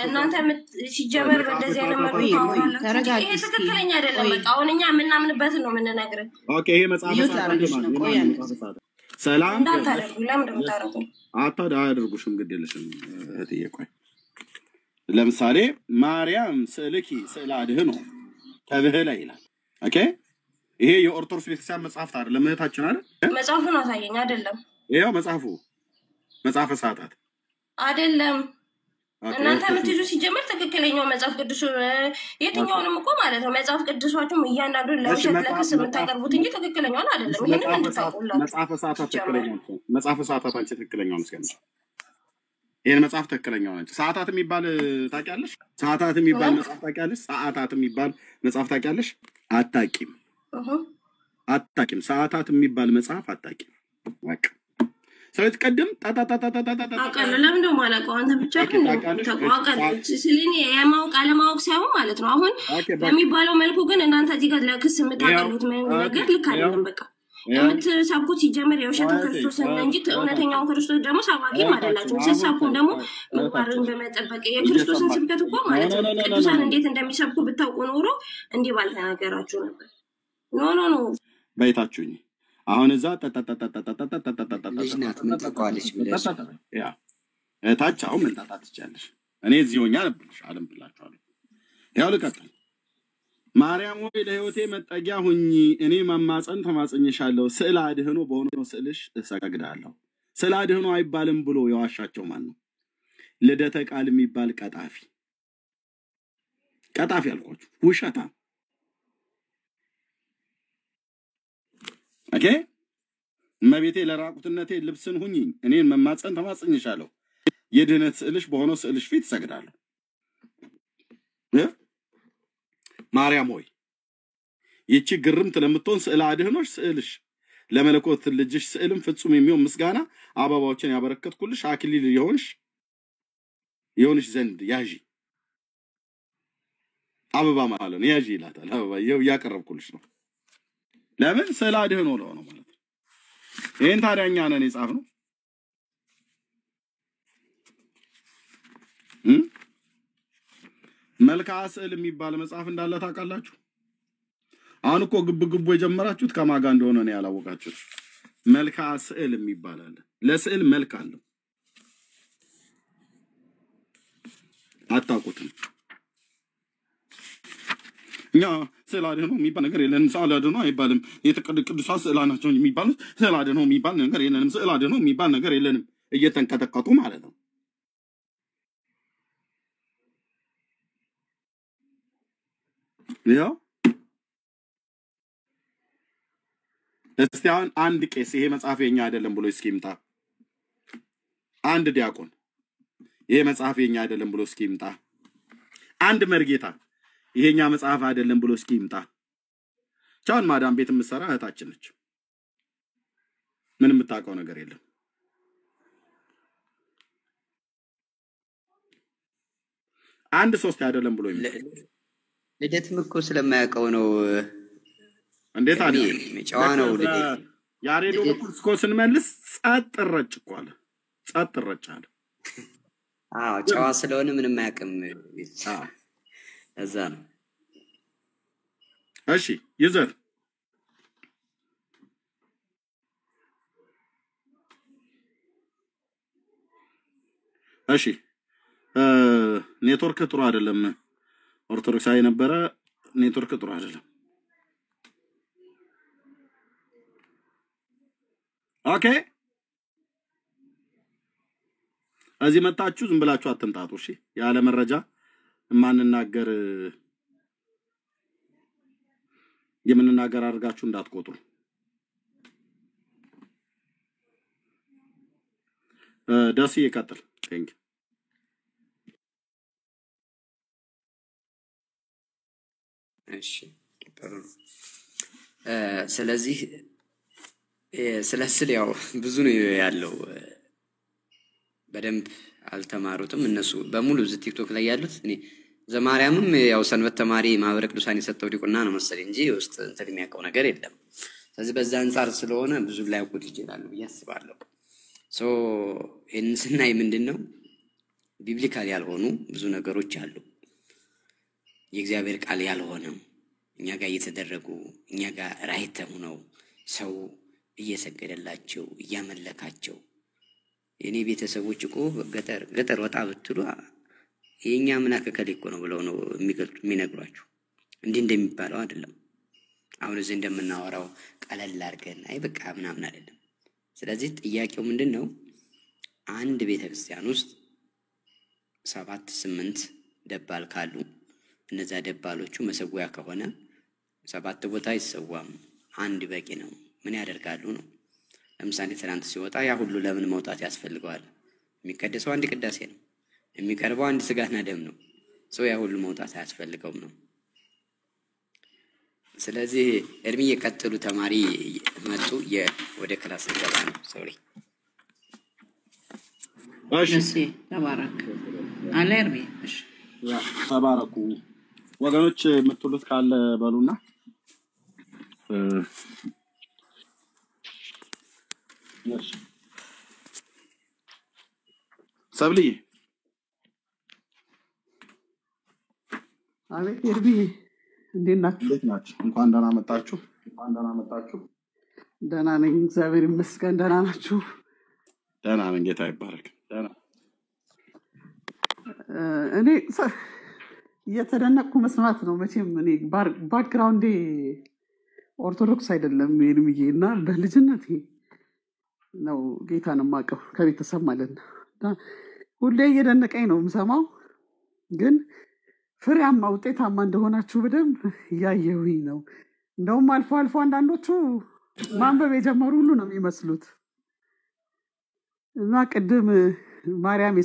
እናንተ ሲጀመር በእንደዚህ አይነት መልኩ ታወራላችሁ። ይሄ ትክክለኛ አይደለም። በቃ አሁን እኛ ምናምንበት ነው የምንነግርህ። ኦኬ ይሄ መጽሐፍ ሰላም እንዳታደርጉ ለምን እንደምታደርጉ አታደርጉሽም ግድ የለሽም እህትዬ። ቆይ ለምሳሌ ማርያም ስዕልኪ ስዕለ አድኅኖ ተብህለ ይላል። ኦኬ ይሄ የኦርቶዶክስ ቤተክርስቲያን መጽሐፍ አይደለም እህታችን አይደል? መጽሐፉን አሳየኝ። አይደለም ይሄው መጽሐፈ ሰዓታት አይደለም። እናንተ ምትጁ ሲጀመር ትክክለኛው መጽሐፍ ቅዱስ የትኛውንም እኮ ማለት ነው መጽሐፍ ቅዱሳችሁም እያንዳንዱ ለውሸት ለክስ የምታቀርቡት እንጂ ትክክለኛውን አይደለም። ይሄንን እንድታውቁላችሁ መጽሐፈ ሰዓታት አንቺ ትክክለኛውን እስከምን ይሄን መጽሐፍ ትክክለኛው አንቺ ሰዓታት የሚባል ታውቂያለሽ? ሰዓታት የሚባል መጽሐፍ ታውቂያለሽ? ሰዓታት የሚባል መጽሐፍ ታውቂያለሽ? አታውቂም። ሰዓታት የሚባል መጽሐፍ አታውቂም። በቃ ሰውት ቀደም አቀለ ለምን ነው ማለት አንተ ብቻ ተቋቀለች ስለኔ የማውቅ አለማውቅ ሳይሆን ማለት ነው። አሁን በሚባለው መልኩ ግን እናንተ እዚህ ጋር ለክስ የምታቀርቡት ነገር ልክ አይደለም። በቃ የምትሰብኩት ሲጀመር የውሸት ክርስቶስ እንጂ እውነተኛው ክርስቶስ ደግሞ ሰባኪም አይደላችሁም። ስትሰብኩም ደግሞ ምግባርን በመጠበቅ የክርስቶስን ስብከት እኮ ማለት ነው ቅዱሳን እንዴት እንደሚሰብኩ ብታውቁ ኖሮ እንዲህ ባልተናገራችሁ ነበር። ኖ በይታችሁኝ አሁን እዛ ልጅናት ምን ተቋለች ብለሽ ያ ታች አሁን መጣጣት ትችላለሽ። እኔ እዚህ ሆኛ አለም ብላችኋለሁ። ያው ልቀጥል። ማርያም ሆይ ለሕይወቴ መጠጊያ ሁኚ፣ እኔ መማፀን ተማጽኝሻለሁ። ስዕለ አድኅኖ በሆነው ስዕልሽ እሰግዳለሁ። ስዕለ አድኅኖ አይባልም ብሎ የዋሻቸው ማን ነው? ልደተ ቃል የሚባል ቀጣፊ አልኳችሁ፣ ውሸታ። ኦኬ እመቤቴ ለራቁትነቴ ልብስን ሁኚ፣ እኔን መማፀን ተማጽኝሻለሁ። የድህነት ስዕልሽ በሆነው ስዕልሽ ፊት እሰግዳለሁ። ማርያም ሆይ ይቺ ግርምት ለምትሆን ስዕለ አድኅኖሽ ስዕልሽ ለመለኮት ልጅሽ ስዕልም ፍጹም የሚሆን ምስጋና አበባዎችን ያበረከትኩልሽ አክሊል የሆንሽ ዘንድ ያዢ። አበባ ማለት ነው ያዢ ይላታል። አበባ ያቀረብኩልሽ ነው። ለምን ስዕለ አድኅኖ ነው ማለት ነው። ይሄን ታዲያኛ ነን የጻፍነው መልክዓ ስዕል የሚባል መጽሐፍ እንዳለ ታውቃላችሁ? አሁን እኮ ግብግቡ የጀመራችሁት ከማጋ እንደሆነ ነው ያላወቃችሁት። መልክዓ ስዕል የሚባል አለ። ለስዕል መልክ አለው። አታውቁትም። እኛ ስዕለ አድኅኖ የሚባል ነገር የለንም። ስዕለ አድኅኖ አይባልም። ቅዱሳን ስዕላት ናቸው የሚባሉት። ስዕለ አድኅኖ የሚባል ነገር የለንም። ስዕለ አድኅኖ የሚባል ነገር የለንም። እየተንቀጠቀጡ ማለት ነው። ያው እስቲ አሁን አንድ ቄስ ይሄ መጽሐፍ የኛ አይደለም ብሎ እስኪ ይምጣ። አንድ ዲያቆን ይሄ መጽሐፍ የኛ አይደለም ብሎ እስኪ ይምጣ። አንድ መርጌታ ይሄኛ መጽሐፍ አይደለም ብሎ እስኪ ይምጣ። ቻውን ማዳም ቤት የምትሰራ እህታችን ነች። ምንም የምታውቀው ነገር የለም። አንድ ሶስት አይደለም ብሎ ይምጣ። ልደትም እኮ ስለማያውቀው ነው። እንዴት አለ ጨዋ ነው ልደት። ያሬዶ በኩልስኮ ስንመልስ ጸጥ ረጭ እኮ አለ። ጸጥ ረጭ አለ። አዎ ጨዋ ስለሆነ ምንም አያውቅም። እዛ ነው። እሺ ይዘር እሺ ኔትወርክ ጥሩ አይደለም። ኦርቶዶክሳዊ ነበረ። ኔትወርክ ጥሩ አይደለም። ኦኬ እዚህ መጣችሁ ዝም ብላችሁ አትምጣጡ። እሺ ያለ መረጃ ማንናገር የምንናገር አድርጋችሁ እንዳትቆጥሩ። ደስ ይቀጥል። ቴንክ እሺ ስለዚህ ስለስል ያው ብዙ ነው ያለው። በደንብ አልተማሩትም እነሱ በሙሉ እዚህ ቲክቶክ ላይ ያሉት። እኔ ዘማርያምም ያው ሰንበት ተማሪ ማህበረ ቅዱሳን የሰጠው ዲቁና ነው መሰለኝ እንጂ ውስጥ እንትን የሚያውቀው ነገር የለም። ስለዚህ በዛ አንፃር ስለሆነ ብዙ ላይ ያውቁት ይችላሉ ብዬ አስባለሁ። ይህንን ስናይ ምንድን ነው ቢብሊካል ያልሆኑ ብዙ ነገሮች አሉ። የእግዚአብሔር ቃል ያልሆነው እኛ ጋር እየተደረጉ እኛ ጋር ራይት ሆነው ሰው እየሰገደላቸው እያመለካቸው የኔ ቤተሰቦች እኮ ገጠር ወጣ ብትሉ የኛ አምላክ ከሊኮ ነው ብለው ነው የሚነግሯችሁ። እንዲህ እንደሚባለው አይደለም። አሁን እዚህ እንደምናወራው ቀለል አድርገን አይ በቃ ምናምን አይደለም። ስለዚህ ጥያቄው ምንድነው? አንድ ቤተክርስቲያን ውስጥ 7-8 ደባል ካሉ እነዛ ደባሎቹ መሰዊያ ከሆነ 7 ቦታ ይሰዋም አንድ በቂ ነው። ምን ያደርጋሉ ነው? ለምሳሌ ትናንት ሲወጣ ያ ሁሉ ለምን መውጣት ያስፈልገዋል? የሚቀደሰው አንድ ቅዳሴ ነው። የሚቀርበው አንድ ስጋና ደም ነው። ሰው ያ ሁሉ መውጣት አያስፈልገውም ነው። ስለዚህ እርሚ የቀጥሉ ተማሪ መጡ ወደ ክላስ ገባ ነው። ሶሪ እሺ ተባረክ አለ እርሚ። እሺ ተባረኩ ወገኖች። የምትሉት ካለ በሉና ሰብሊ አቤት እርሚ እንዴት ናችሁ? እንኳን ደህና መጣችሁ። ደህና ነኝ እግዚአብሔር ይመስገን። ደህና ናችሁ? ደህና ነኝ ጌታ ይባረክ። ደህና እኔ እየተደነቅኩ መስማት ነው። መቼም እኔ ባክግራውንዴ ኦርቶዶክስ አይደለም እርሚዬ እና በልጅነቴ ነው ጌታን የማውቀው ከቤተሰብ ማለት ነው። ሁሌ እየደነቀኝ ነው የምሰማው። ግን ፍሬያማ ውጤታማ እንደሆናችሁ በደንብ እያየሁኝ ነው። እንደውም አልፎ አልፎ አንዳንዶቹ ማንበብ የጀመሩ ሁሉ ነው የሚመስሉት። እና ቅድም ማርያም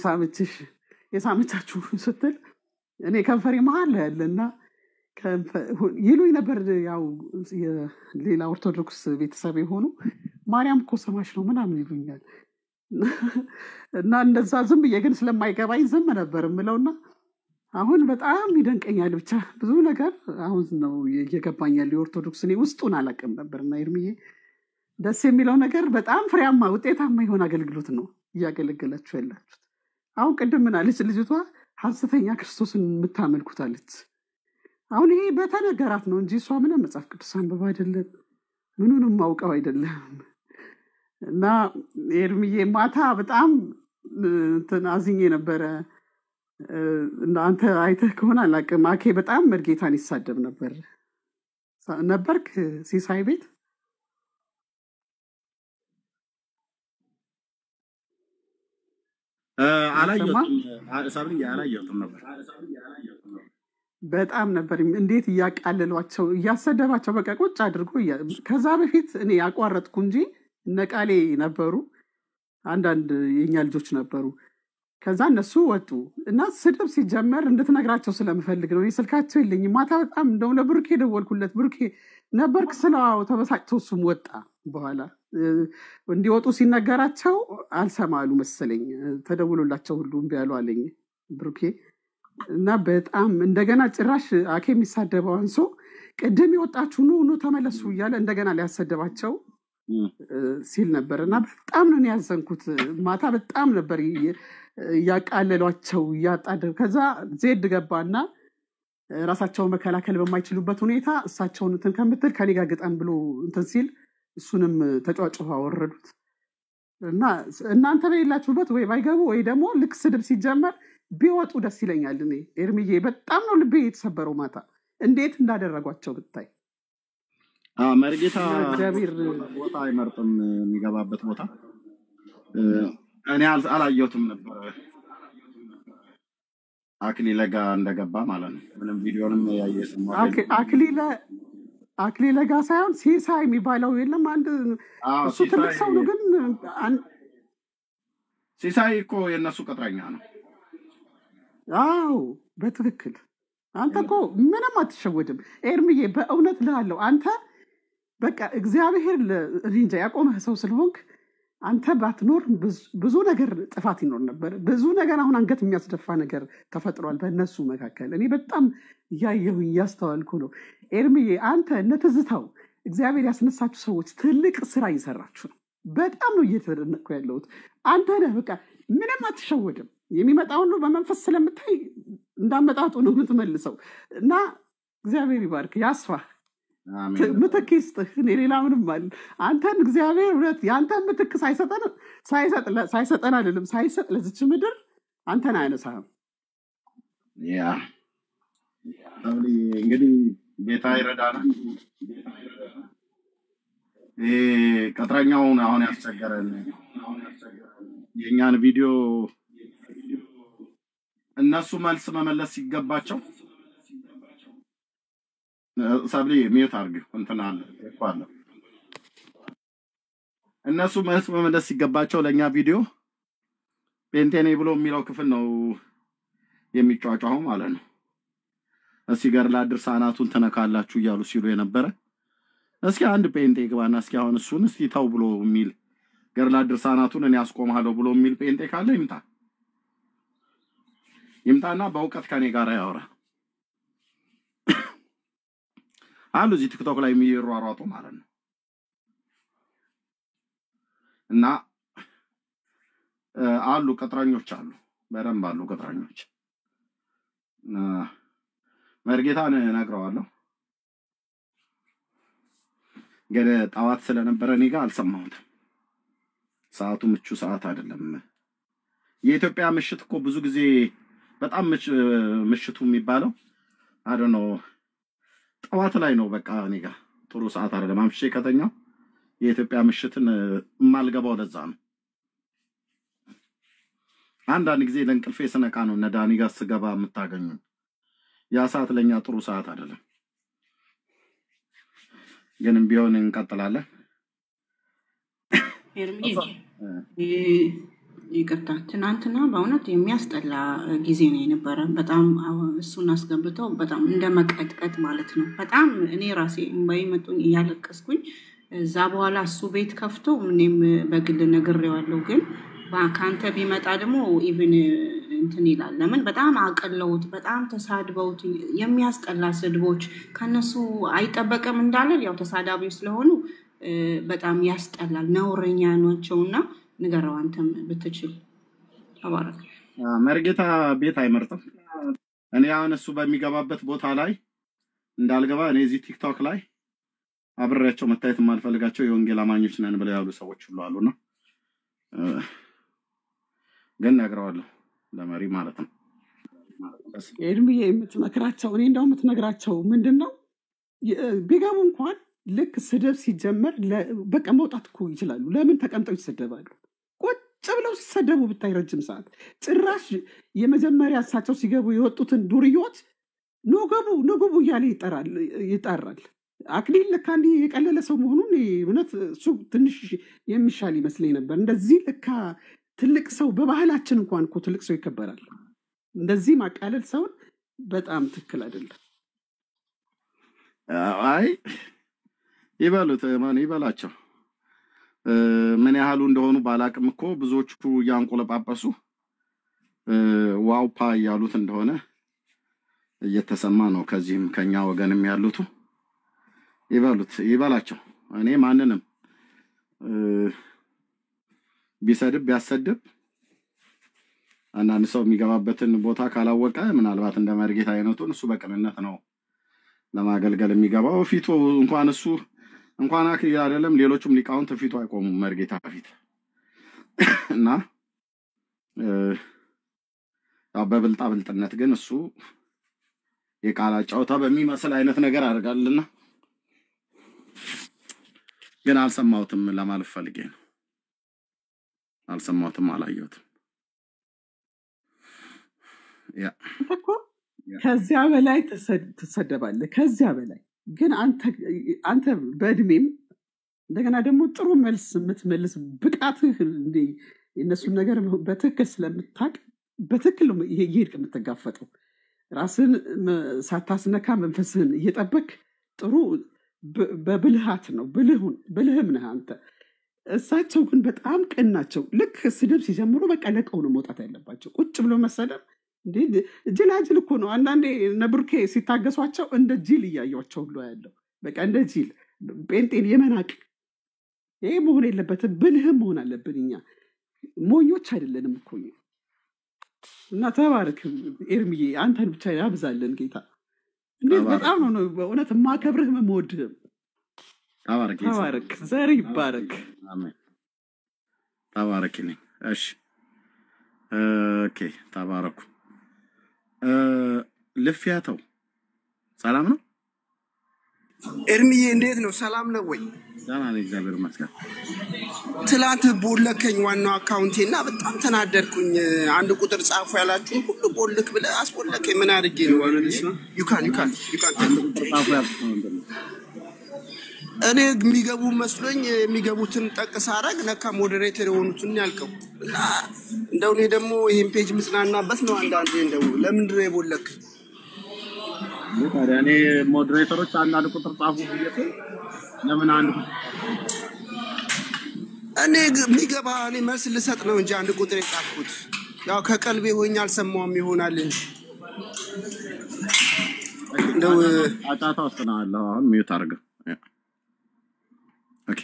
የሳመቻችሁ ስትል እኔ ከንፈሬ መሀል ያለና ይሉኝ ነበር። ያው ሌላ ኦርቶዶክስ ቤተሰብ የሆኑ ማርያም እኮ ሰማሽ ነው ምናምን ይሉኛል። እና እንደዛ ዝም ብዬ ግን ስለማይገባኝ ዝም ነበር የምለውና አሁን በጣም ይደንቀኛል። ብቻ ብዙ ነገር አሁን ነው እየገባኛል። የኦርቶዶክስ እኔ ውስጡን አላውቅም ነበርና እርሚዬ ደስ የሚለው ነገር በጣም ፍሬያማ ውጤታማ የሆነ አገልግሎት ነው እያገለገላችሁ ያላችሁት። አሁን ቅድም ምን አለች ልጅቷ? ሐሰተኛ ክርስቶስን የምታመልኩት አለች። አሁን ይሄ በተነገራት ነው እንጂ እሷ ምንም መጽሐፍ ቅዱስ አንብባ አይደለም ምኑንም ማውቀው አይደለም። እና እርሚዬ ማታ በጣም አዝኜ ነበረ። እና አንተ አይተህ ከሆነ አላውቅም አኬ በጣም መርጌታን ይሳደብ ነበርክ ሲሳይ ቤት? አላየሁትም ነበር። በጣም ነበር እንዴት እያቃለሏቸው እያሰደባቸው በቃ ቁጭ አድርጎ። ከዛ በፊት እኔ ያቋረጥኩ እንጂ ነቃሌ ነበሩ፣ አንዳንድ የኛ ልጆች ነበሩ። ከዛ እነሱ ወጡ እና ስድብ ሲጀመር እንድትነግራቸው ስለምፈልግ ነው። ስልካቸው የለኝም። ማታ በጣም እንደውም ለብሩኬ ደወልኩለት። ብሩኬ ነበርክ ስለው ተበሳጭቶ እሱም ወጣ። በኋላ እንዲወጡ ሲነገራቸው አልሰማሉ መሰለኝ። ተደውሎላቸው ሁሉ እምቢ አሉ አለኝ ብሩኬ። እና በጣም እንደገና ጭራሽ አኬ የሚሳደበው አንሶ ቅድም የወጣችሁ ኑ ተመለሱ እያለ እንደገና ሊያሰደባቸው ሲል ነበር። እና በጣም ነው ያዘንኩት። ማታ በጣም ነበር እያቃለሏቸው እያጣደብ። ከዛ ዜድ ገባና ራሳቸውን መከላከል በማይችሉበት ሁኔታ እሳቸውን እንትን ከምትል ከኔ ጋር ግጠም ብሎ እንትን ሲል እሱንም ተጫጭሆ አወረዱት። እና እናንተ በሌላችሁበት ወይ ባይገቡ ወይ ደግሞ ልክ ስድብ ሲጀመር ቢወጡ ደስ ይለኛል። እኔ እርሚዬ በጣም ነው ልቤ የተሰበረው ማታ እንዴት እንዳደረጓቸው ብታይ። መርጌታ ቦታ አይመርጥም የሚገባበት ቦታ። እኔ አላየሁትም ነበር አክሊለ ጋር እንደገባ ማለት ነው። ምንም ቪዲዮንም ያየሰማ አክሊለ ጋር ሳይሆን ሲሳይ የሚባለው የለም አንድ እሱ ትልቅ ሰው ነው። ግን ሲሳይ እኮ የነሱ ቅጥረኛ ነው። አዎ በትክክል አንተ እኮ ምንም አትሸወድም እርሚዬ። በእውነት ልሃለሁ አንተ በቃ እግዚአብሔር እንጃ ያቆመህ ሰው ስለሆንክ አንተ ባትኖር ብዙ ነገር ጥፋት ይኖር ነበር። ብዙ ነገር አሁን አንገት የሚያስደፋ ነገር ተፈጥሯል በእነሱ መካከል። እኔ በጣም እያየሁኝ እያስተዋልኩ ነው እርሚዬ። አንተ እነትዝታው እግዚአብሔር ያስነሳችሁ ሰዎች ትልቅ ስራ እየሰራችሁ ነው። በጣም ነው እየተደነቅኩ ያለሁት። አንተ ነህ በቃ ምንም አትሸወድም። የሚመጣው ሁሉ በመንፈስ ስለምታይ እንዳመጣጡ ነው የምትመልሰው። እና እግዚአብሔር ይባርክ ያስፋህ አሜን። ምትክ ይስጥህ። እኔ ሌላ ምንም አለ አንተን እግዚአብሔር እውነት የአንተን ምትክ ሳይሰጠን አይደለም ሳይሰጥ ለዚች ምድር አንተን አያነሳህም። ያ እንግዲህ ጌታ ይረዳናል። ይሄ ቅጥረኛውን አሁን ያስቸገረን የእኛን ቪዲዮ እነሱ መልስ መመለስ ሲገባቸው ሰብሊ ሚዩት አድርግ እንትን አለ እኮ አለ እነሱ መልስ መመለስ ሲገባቸው ለኛ ቪዲዮ ጴንጤኔ ብሎ የሚለው ክፍል ነው የሚጫጫው ማለት ነው። እስኪ ገድለ ድርሳናቱን ተነካላችሁ እያሉ ሲሉ የነበረ እስኪ አንድ ጴንጤ ግባና እስኪ አሁን እሱን እስኪ ተው ብሎ የሚል ገድለ ድርሳናቱን እኔ አስቆማለሁ ብሎ የሚል ጴንጤ ካለ ይምጣና በእውቀት ከኔ ጋር ያወራ። አሉ እዚህ ቲክቶክ ላይ የሚሯሯጡ ማለት ነው። እና አሉ ቅጥረኞች አሉ፣ በደንብ አሉ ቅጥረኞች። መርጌታን እነግረዋለሁ ግን ጠዋት ስለነበረ እኔ ጋር አልሰማሁትም። ሰዓቱ ምቹ ሰዓት አይደለም። የኢትዮጵያ ምሽት እኮ ብዙ ጊዜ በጣም ምሽቱ የሚባለው አዶኖ ጠዋት ላይ ነው። በቃ እኔ ጋር ጥሩ ሰዓት አይደለም። አምሽቼ ከተኛው የኢትዮጵያ ምሽትን የማልገባው ለዛ ነው። አንዳንድ ጊዜ ለእንቅልፌ ስነቃ ነው እነ ዳኒ ጋር ስገባ የምታገኙ። ያ ሰዓት ለኛ ጥሩ ሰዓት አይደለም። ግን ቢሆን እንቀጥላለን። ይቅርታ ትናንትና በእውነት የሚያስጠላ ጊዜ ነው የነበረ። በጣም እሱን አስገብተው በጣም እንደ መቀጥቀጥ ማለት ነው። በጣም እኔ ራሴ እምባዬ መጡኝ እያለቀስኩኝ። እዛ በኋላ እሱ ቤት ከፍቶ እኔም በግል ነግሬዋለሁ። ግን ከአንተ ቢመጣ ደግሞ ኢቭን እንትን ይላል። ለምን በጣም አቀለውት በጣም ተሳድበውት የሚያስጠላ ስድቦች ከነሱ አይጠበቅም እንዳለን ያው ተሳዳቢው ስለሆኑ በጣም ያስጠላል። ነውረኛ ናቸውና ንገረው አንተም ብትችል ተባረክ። መርጌታ ቤት አይመርጥም። እኔ አሁን እሱ በሚገባበት ቦታ ላይ እንዳልገባ እኔ እዚህ ቲክቶክ ላይ አብሬያቸው መታየት የማልፈልጋቸው የወንጌል አማኞች ነን ብለው ያሉ ሰዎች ሁሉ አሉና ግን ነግረዋለሁ ለመሪ ማለት ነው። ኤርሚዬ የምትመክራቸው እኔ እንደው የምትነግራቸው ምንድነው ቢገቡ እንኳን ልክ ስድብ ሲጀመር በቃ መውጣት እኮ ይችላሉ። ለምን ተቀምጠው ይሰደባሉ? ቁጭ ብለው ሲሰደቡ ብታይ ረጅም ሰዓት ጭራሽ የመጀመሪያ እሳቸው ሲገቡ የወጡትን ዱርዮች ኖገቡ እያለ ይጠራል። አክሊል ለካ እንዲህ የቀለለ ሰው መሆኑን እውነት እሱ ትንሽ የሚሻል ይመስለኝ ነበር። እንደዚህ ለካ ትልቅ ሰው በባህላችን እንኳን እኮ ትልቅ ሰው ይከበራል። እንደዚህ ማቃለል ሰውን በጣም ትክክል አይደለም። አይ ይበሉት ማን ይበላቸው ምን ያህሉ እንደሆኑ ባላቅም እኮ ብዙዎቹ ያንቆለጳጳሱ ዋውፓ ያሉት እንደሆነ እየተሰማ ነው። ከዚህም ከኛ ወገንም ያሉት ይበላቸው። እኔ ማንንም ቢሰድብ ቢያሰድብ አንዳንድ ሰው የሚገባበትን ቦታ ካላወቀ ምናልባት እንደ መርጌታ አይነቱን እሱ በቅንነት ነው ለማገልገል የሚገባው። ፊቱ እንኳን አክሊል አይደለም ሌሎችም ሊቃውንት ፊቱ አይቆሙም መርጌታ ፊት እና ያው በብልጣብልጥነት ግን እሱ የቃላ ጫውታ በሚመስል አይነት ነገር አድርጋልና ግን አልሰማሁትም ለማለት ፈልጌ ነው። አልሰማሁትም አላየሁትም። ያ ከዚያ በላይ ትሰደባለህ። ከዚያ በላይ ግን አንተ በእድሜም እንደገና ደግሞ ጥሩ መልስ የምትመልስ ብቃትህ እንደ እነሱን ነገር በትክክል ስለምታውቅ በትክክል እየሄድክ የምትጋፈጠው ራስን ሳታስነካ መንፈስህን እየጠበቅ ጥሩ በብልሃት ነው። ብልህም ነህ አንተ። እሳቸው ግን በጣም ቅን ናቸው። ልክ ስድብ ሲጀምሩ በቃ ለቀው ነው መውጣት ያለባቸው። ቁጭ ብሎ መሰደብ ጅላጅል እኮ ነው። አንዳንዴ ነብርኬ ሲታገሷቸው እንደ ጅል እያያቸው ሁሉ ያለው በቃ እንደ ጅል ጴንጤን የመናቅ ይሄ መሆን የለበትም። ብልህም መሆን አለብን። እኛ ሞኞች አይደለንም እኮ እና ተባረክ ኤርሚዬ፣ አንተን ብቻ ያብዛልን ጌታ። እንዴት በጣም ነው በእውነት የማከብርህ የምወድህም። ተባረክ፣ ዘር ይባረክ። አሜን። ተባረክልኝ። እሺ ኦኬ፣ ተባረኩ። ልፍያተው ሰላም ነው ኤርሚዬ? እንዴት ነው? ሰላም ነው ወይ? ሰላም ነው፣ እግዚአብሔር ይመስገን። ትላንት ቦለከኝ ዋናው አካውንቴ እና በጣም ተናደድኩኝ። አንድ ቁጥር ጻፉ ያላችሁ ሁሉ ቦልክ ብለህ አስቦለከኝ። ምን አድርጌ ነው? ዩካን እኔ የሚገቡ መስሎኝ የሚገቡትን ጠቅስ አረግ ለካ ሞዴሬተር የሆኑትን ያልከው እና እንደው እኔ ደግሞ ይሄን ፔጅ ምጽናናበት ነው። አንዳንዴ እንደው ለምንድን ነው የቦለክ? እኔ ሞዴሬተሮች አንዳንድ ቁጥር ጻፉ ብዬሽ ለምን አንድ ቁጥር እኔ የሚገባ እኔ መልስ ልሰጥ ነው እንጂ አንድ ቁጥር የጻፍኩት ያው ከቀልቤ ሆኜ አልሰማውም ይሆናል እንጂ እንደው አጫታ ውስጥ ነው ያለው። አሁን ሚዩት አድርገው። ኦኬ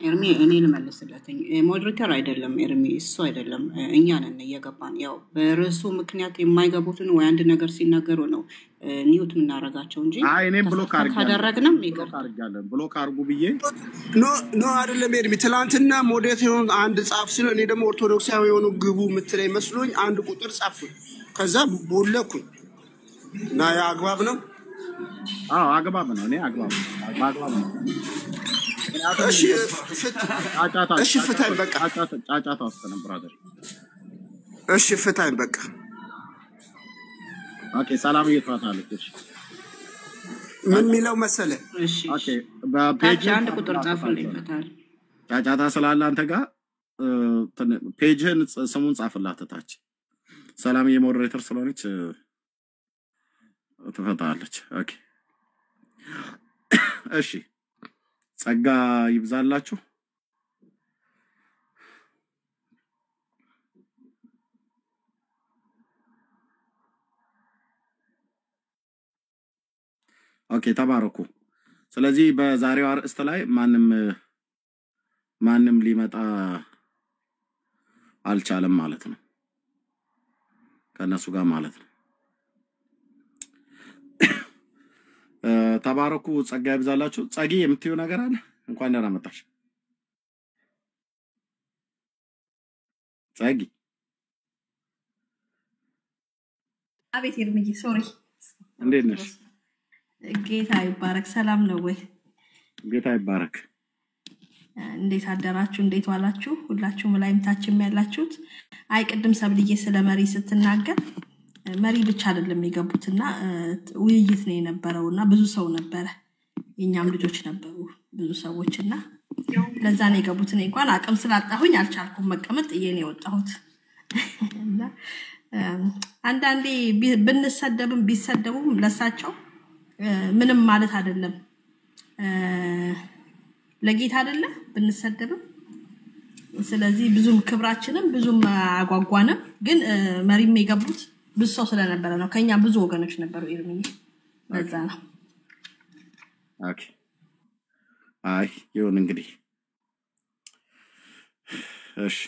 ኤርሚ እኔ ልመልስለት። ሞዴሬተር አይደለም ኤርሚ፣ እሱ አይደለም፣ እኛ ነን እየገባን ያው በርዕሱ ምክንያት የማይገቡትን ወይ አንድ ነገር ሲናገሩ ነው ኒውት የምናደርጋቸው እንጂ አይ እኔ ብሎክ ካደረግንም አድርጋለን። ብሎክ አድርጉ ብዬ ኖ አይደለም ኤርሚ፣ ትላንትና ሞዴሬተር አንድ ጻፍ ሲል እኔ ደግሞ ኦርቶዶክሳዊ የሆኑ ግቡ ምትለኝ መስሎኝ አንድ ቁጥር ጻፍኩኝ። ከዛ ቦለኩኝ እና ያ አግባብ ነው? አዎ አግባብ ነው። እኔ አግባብ ነው። እሺ ፍታኝ በቃ። ጫጫታ ውስጥ ነው ብራዘር። እሺ ፍታኝ በቃ። ኦኬ ሰላም እየተዋታለች። እሺ ምን ሚለው መሰለ? እሺ ኦኬ በፔጅ አንድ ቁጥር ጻፈልኝ ፈታል። ጫጫታ ስላለ አንተ ጋር ፔጅህን ስሙን ጻፍላት ታች። ሰላም የሞዴሬተር ስለሆነች ትፈታለች። ኦኬ እሺ ጸጋ ይብዛላችሁ። ኦኬ ተባረኩ። ስለዚህ በዛሬው አርዕስት ላይ ማንም ሊመጣ አልቻለም ማለት ነው፣ ከነሱ ጋር ማለት ነው። ተባረኩ። ጸጋ ይብዛላችሁ። ጸጊ የምትዩ ነገር አለ? እንኳን ደህና መጣሽ ጸጊ። አቤት ኤርሚዬ፣ ሶሪ። እንዴት ነሽ? ጌታ ይባረክ። ሰላም ነው ወይ? ጌታ ይባረክ። እንዴት አደራችሁ? እንዴት ዋላችሁ? ሁላችሁም ላይም ታችም ያላችሁት። አይ ቅድም ሰብልዬ ስለ መሪ ስትናገር መሪ ብቻ አይደለም የገቡትና ውይይት ነው የነበረውና ብዙ ሰው ነበረ፣ የኛም ልጆች ነበሩ ብዙ ሰዎችና ለዛ ነው የገቡት። እኔ እንኳን አቅም ስላጣሁኝ አልቻልኩም መቀመጥ፣ እየኔ ወጣሁት እና አንዳንዴ ብንሰደብም ቢሰደቡም ለሳቸው ምንም ማለት አይደለም፣ ለጌታ አይደለ ብንሰደብም። ስለዚህ ብዙም ክብራችንም ብዙም አጓጓንም፣ ግን መሪም የገቡት ብዙ ሰው ስለነበረ ነው። ከኛ ብዙ ወገኖች ነበሩ ኤርሚዬ፣ ለዛ ነው። ኦኬ አይ ይሁን እንግዲህ። እሺ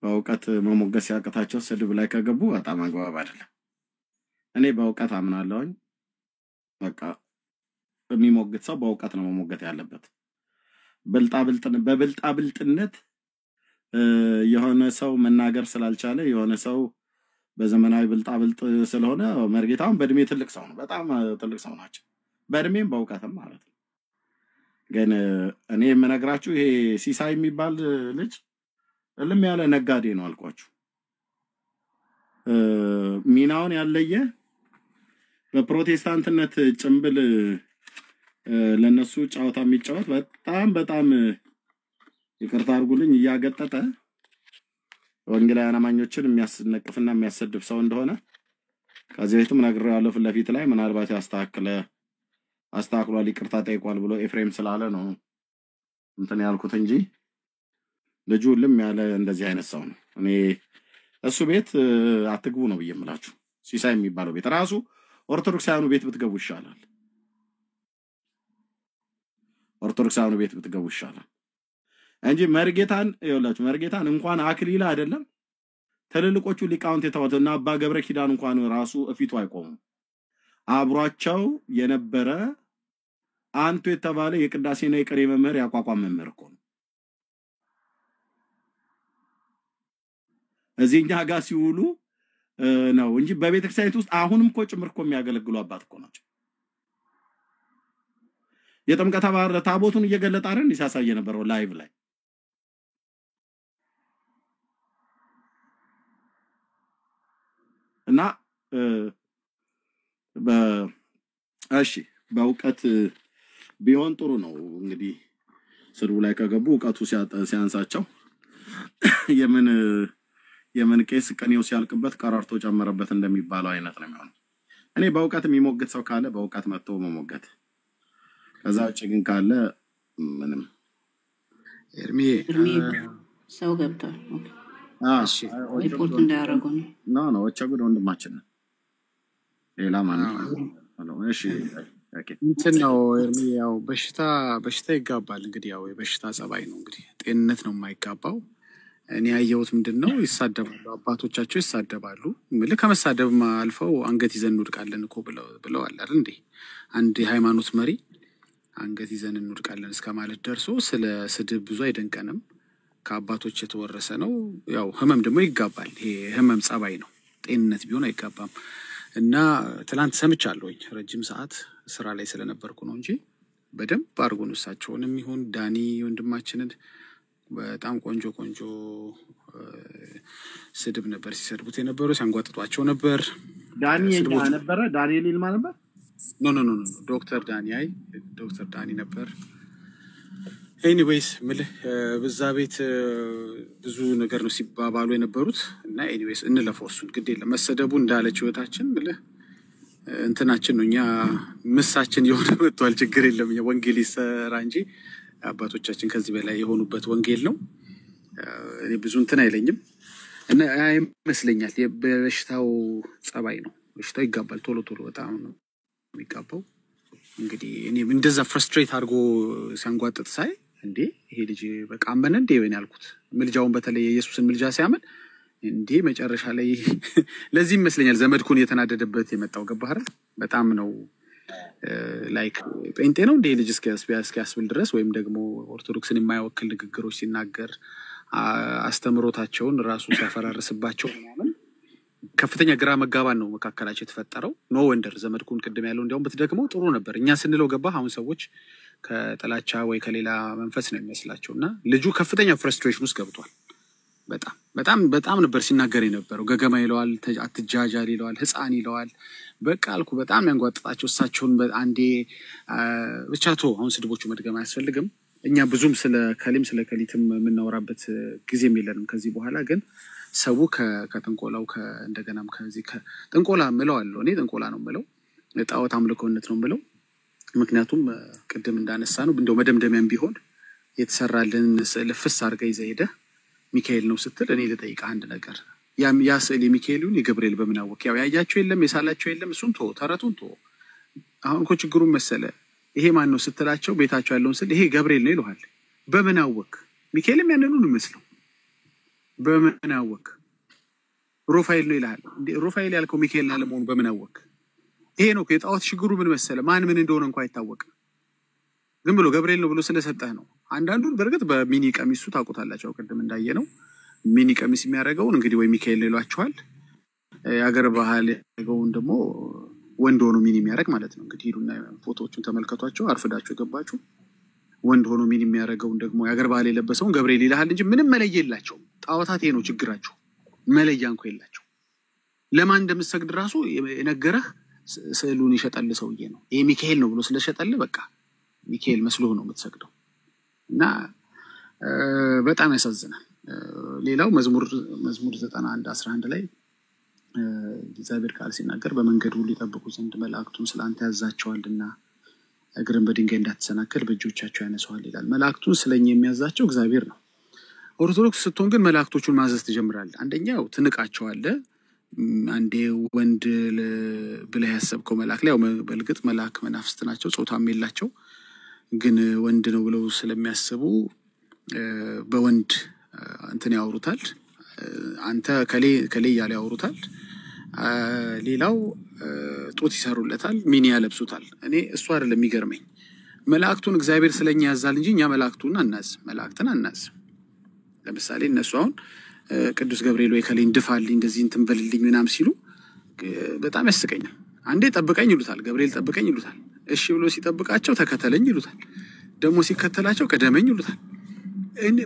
በእውቀት መሞገስ ያቀታቸው ስድብ ላይ ከገቡ በጣም አግባብ አይደለም። እኔ በእውቀት አምናለሁኝ። በቃ የሚሞግት ሰው በእውቀት ነው መሞገት ያለበት። በብልጣብልጥነት የሆነ ሰው መናገር ስላልቻለ የሆነ ሰው በዘመናዊ ብልጣብልጥ ስለሆነ መርጌታውን በእድሜ ትልቅ ሰው ነው፣ በጣም ትልቅ ሰው ናቸው፣ በእድሜም በእውቀትም ማለት ነው። ግን እኔ የምነግራችሁ ይሄ ሲሳይ የሚባል ልጅ እልም ያለ ነጋዴ ነው አልኳችሁ። ሚናውን ያለየ በፕሮቴስታንትነት ጭምብል ለነሱ ጫወታ የሚጫወት በጣም ይቅርታ አድርጉልኝ እያገጠጠ ወንጌላውያን አማኞችን የሚያስነቅፍና የሚያሰድብ ሰው እንደሆነ ከዚህ በፊትም ነግሬዋለሁ። ፊት ለፊት ላይ ምናልባት አስተካክሏል ይቅርታ ጠይቋል ብሎ ኤፍሬም ስላለ ነው እንትን ያልኩት እንጂ ልጁ ልም ያለ እንደዚህ አይነት ሰው ነው። እኔ እሱ ቤት አትግቡ ነው ብየምላችሁ። ሲሳይ የሚባለው ቤት ራሱ ኦርቶዶክሳውያኑ ቤት ብትገቡ ይሻላል። ኦርቶዶክሳውያኑ ቤት ብትገቡ ይሻላል እንጂ መርጌታን ይኸውላችሁ፣ መርጌታን እንኳን አክሊል አይደለም ትልልቆቹ ሊቃውንት የተባሉትና አባ ገብረ ኪዳን እንኳን ራሱ እፊቱ አይቆሙም። አብሯቸው የነበረ አንቱ የተባለ የቅዳሴና የቅኔ መምህር ያቋቋም መምህር እኮ ነው። እዚህኛ ጋር ሲውሉ ነው እንጂ በቤተክርስቲያን ውስጥ አሁንም እኮ ጭምር እኮ የሚያገለግሉ አባት እኮ ናቸው። የጥምቀት በዓል ታቦቱን እየገለጠ አይደል ሲያሳየ ነበረው ላይቭ ላይ። እና እሺ በእውቀት ቢሆን ጥሩ ነው። እንግዲህ ስሩ ላይ ከገቡ እውቀቱ ሲያንሳቸው የምን ቄስ ቀኔው ሲያልቅበት ቀራርቶ ጨመረበት እንደሚባለው አይነት ነው የሚሆነው። እኔ በእውቀት የሚሞግት ሰው ካለ በእውቀት መጥቶ መሞገት፣ ከዛ ውጭ ግን ካለ ምንም ኤርሚ ሰው ገብቷል። እሺ ሪፖርት እንዳያረጉ ነው ወቸጉድ ወንድማችን ሌላ ማን ነው? እሺ እንትን ነው ኤርሚ ያው በሽታ ይጋባል። እንግዲህ ያው የበሽታ ጸባይ ነው። እንግዲህ ጤንነት ነው የማይጋባው። እኔ ያየሁት ምንድነው ይሳደባሉ፣ አባቶቻቸው ይሳደባሉ። ምልክ ከመሳደብም አልፈው አንገት ይዘን እንወድቃለን እኮ ብለዋል አይደል እንዴ? አንድ የሃይማኖት መሪ አንገት ይዘን እንወድቃለን እስከማለት ደርሶ ስለ ስድብ ብዙ አይደንቀንም። ከአባቶች የተወረሰ ነው። ያው ህመም ደግሞ ይጋባል። ይሄ ህመም ጸባይ ነው። ጤንነት ቢሆን አይጋባም። እና ትላንት ሰምቻለሁኝ ረጅም ሰዓት ስራ ላይ ስለነበርኩ ነው እንጂ በደንብ አድርጎ ነው እሳቸውንም ይሁን ዳኒ ወንድማችንን በጣም ቆንጆ ስድብ ነበር ሲሰድቡት የነበረው፣ ሲያንጓጥጧቸው ነበር። ዳኒ ነበረ ዳንኤል ይልማ ነበር። ኖ ዶክተር ዳኒ ነበር። ኤኒዌይስ ምልህ በዛ ቤት ብዙ ነገር ነው ሲባባሉ የነበሩት። እና ኤኒዌይስ እንለፈው እሱን ግድ የለም። መሰደቡ እንዳለችው እህታችን ምልህ እንትናችን ነው፣ እኛ ምሳችን የሆነ መጥቷል። ችግር የለም። እኛ ወንጌል ይሰራ እንጂ አባቶቻችን ከዚህ በላይ የሆኑበት ወንጌል ነው። እኔ ብዙ እንትን አይለኝም እና ይመስለኛል የበሽታው ጸባይ ነው። በሽታው ይጋባል ቶሎ በጣም ነው የሚጋባው። እንግዲህ እኔ እንደዛ ፍረስትሬት አድርጎ ሲያንጓጥጥ ሳይ እንዴ ይሄ ልጅ በቃ አመነ እንዴ ወይ ያልኩት። ምልጃውን በተለይ ኢየሱስን ምልጃ ሲያመን እንዴ መጨረሻ ላይ ለዚህ ይመስለኛል ዘመድኩን የተናደደበት የመጣው። ገባህ አይደል? በጣም ነው ላይክ ጴንጤ ነው እንዴ ልጅ እስኪያስብል ድረስ፣ ወይም ደግሞ ኦርቶዶክስን የማይወክል ንግግሮች ሲናገር አስተምሮታቸውን ራሱ ሲያፈራርስባቸው ምናምን ከፍተኛ ግራ መጋባን ነው መካከላቸው የተፈጠረው። ኖ ወንደር ዘመድኩን ቅድም ያለው እንዲያውም ብትደግመው ጥሩ ነበር። እኛ ስንለው ገባህ አሁን ሰዎች ከጥላቻ ወይ ከሌላ መንፈስ ነው የሚመስላቸው። እና ልጁ ከፍተኛ ፍረስትሬሽን ውስጥ ገብቷል። በጣም ነበር ሲናገር የነበረው። ገገማ ይለዋል፣ አትጃጃል ይለዋል፣ ህፃን ይለዋል። በቃ አልኩ በጣም ያንጓጥጣቸው እሳቸውን አንዴ ብቻ አሁን ስድቦቹ መድገም አያስፈልግም። እኛ ብዙም ስለ ከሊትም የምናወራበት ጊዜም የለንም ከዚህ በኋላ። ግን ሰው ከጥንቆላው እንደገናም ከዚህ ጥንቆላ ምለዋለሁ እኔ ጥንቆላ ነው ምለው፣ ጣዖት አምልኮነት ነው ምለው። ምክንያቱም ቅድም እንዳነሳ ነው እንደው መደምደሚያም ቢሆን የተሰራልን ልፍስ አድርገህ ይዘህ ሄደህ ሚካኤል ነው ስትል እኔ ልጠይቅህ አንድ ነገር፣ ያ ስዕል የሚካኤልን የገብርኤል በምን አወቅ? ያው ያያቸው የለም የሳላቸው የለም፣ እሱን ተረቱን አሁን እኮ ችግሩን መሰለ ይሄ ማን ነው ስትላቸው ቤታቸው ያለውን ስል ይሄ ገብርኤል ነው ይሉሃል። በምን አወቅ? ሚካኤልም ያንኑ ነው መስለው በምን አወቅ? ሩፋኤል ነው ይላል። ሩፋኤል ያልከው ሚካኤል አለመሆኑ በምን አወቅ? ይሄ ነው የጣዖት ችግሩ። ምን መሰለ ማን ምን እንደሆነ እንኳን አይታወቅም። ዝም ብሎ ገብርኤል ነው ብሎ ስለሰጠህ ነው። አንዳንዱን በርግጥ በሚኒ ቀሚሱ ታውቁታላችሁ። ቅድም እንዳየነው ሚኒ ቀሚስ የሚያደርገውን እንግዲህ ወይ ሚካኤል ነው ይሏቸዋል። የሀገር ባህል ያደረገውን ደግሞ ወንድ ሆኖ ሚኒ የሚያደርግ ማለት ነው። እንግዲህ ሄዱና ፎቶዎቹን ተመልከቷቸው፣ አርፍዳችሁ የገባችሁ። ወንድ ሆኖ ሚኒ የሚያደርገውን ደግሞ የሀገር ባህል የለበሰውን ገብርኤል ይልሃል እንጂ ምንም መለያ የላቸውም። ጣዖታት ይሄ ነው ችግራቸው፣ መለያ እንኳ የላቸው። ለማን እንደምትሰግድ ራሱ የነገረህ ስዕሉን ይሸጣል ሰውዬ ነው። ይሄ ሚካኤል ነው ብሎ ስለሸጠል በቃ ሚካኤል መስሎ ነው የምትሰግደው። እና በጣም ያሳዝናል። ሌላው መዝሙር 91:11 ላይ እግዚአብሔር ቃል ሲናገር በመንገድ ሁሉ ይጠብቁ ዘንድ መላእክቱን ስላንተ ያዛቸዋልና እግርን በድንጋይ እንዳትሰናከል በእጆቻቸው ያነሳዋል ይላል። መላእክቱን ስለኛ የሚያዛቸው እግዚአብሔር ነው። ኦርቶዶክስ ስትሆን ግን መላእክቶቹን ማዘዝ ትጀምራለህ። አንደኛው ትንቃቸዋለህ። አንዴ ወንድ ብለህ ያሰብከው መልአክ ላይ ያው በልግጥ መልአክ መናፍስት ናቸው፣ ጾታም የላቸው፣ ግን ወንድ ነው ብለው ስለሚያስቡ በወንድ እንትን ያወሩታል። አንተ ከሌ እያለ ያወሩታል። ሌላው ጡት ይሰሩለታል፣ ሚኒ ያለብሱታል። እኔ እሱ አይደለም የሚገርመኝ፣ መላእክቱን እግዚአብሔር ስለኛ ያዛል እንጂ እኛ መላእክትን አናዝ። ለምሳሌ እነሱ አሁን ቅዱስ ገብርኤል ወይ ከሌን ድፋልኝ እንደዚህ እንትን በልልኝ ምናምን ሲሉ በጣም ያስቀኛል። አንዴ ጠብቀኝ ይሉታል፣ ገብርኤል ጠብቀኝ ይሉታል። እሺ ብሎ ሲጠብቃቸው ተከተለኝ ይሉታል። ደግሞ ሲከተላቸው ቀደመኝ ይሉታል።